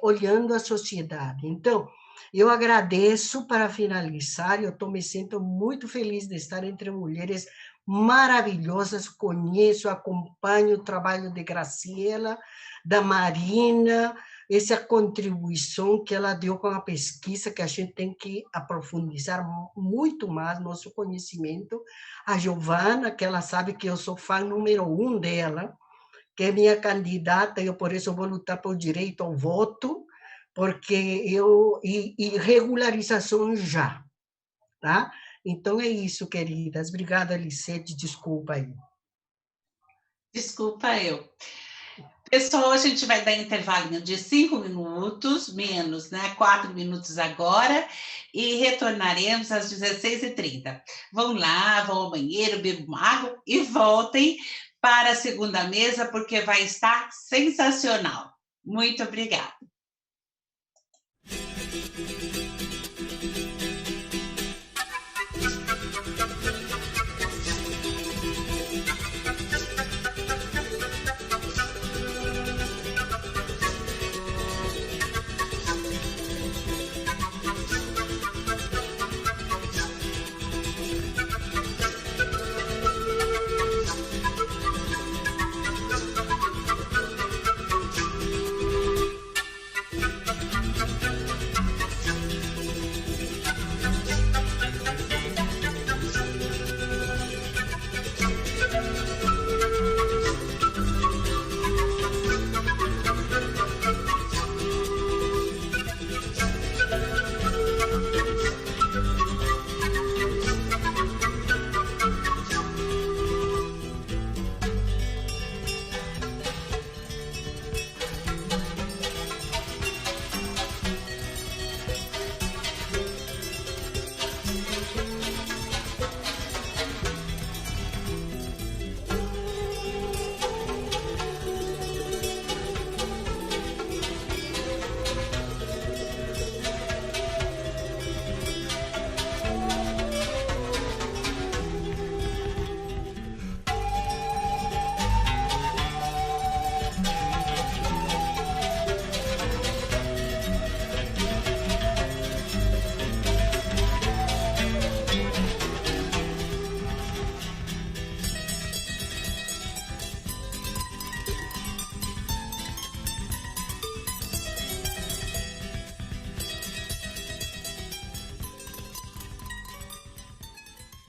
[SPEAKER 5] olhando a sociedade. Então, eu agradeço, para finalizar, eu me sinto muito feliz de estar entre mulheres maravilhosas, conheço, acompanho o trabalho de Graciela, da Marina, essa contribuição que ela deu com a pesquisa, que a gente tem que aprofundizar muito mais nosso conhecimento. A Giovana, que ela sabe que eu sou fã número 1 dela, que é minha candidata, eu por isso vou lutar por direito ao voto, porque e regularização já, tá? Então é isso, queridas. Obrigada, Lisete, desculpa aí.
[SPEAKER 1] Desculpa eu. Pessoal, a gente vai dar intervalinho de 5 minutos, menos, né? 4 minutos agora, e retornaremos às 16h30. Vão lá, vão ao banheiro, bebam água e voltem para a segunda mesa, porque vai estar sensacional. Muito obrigada.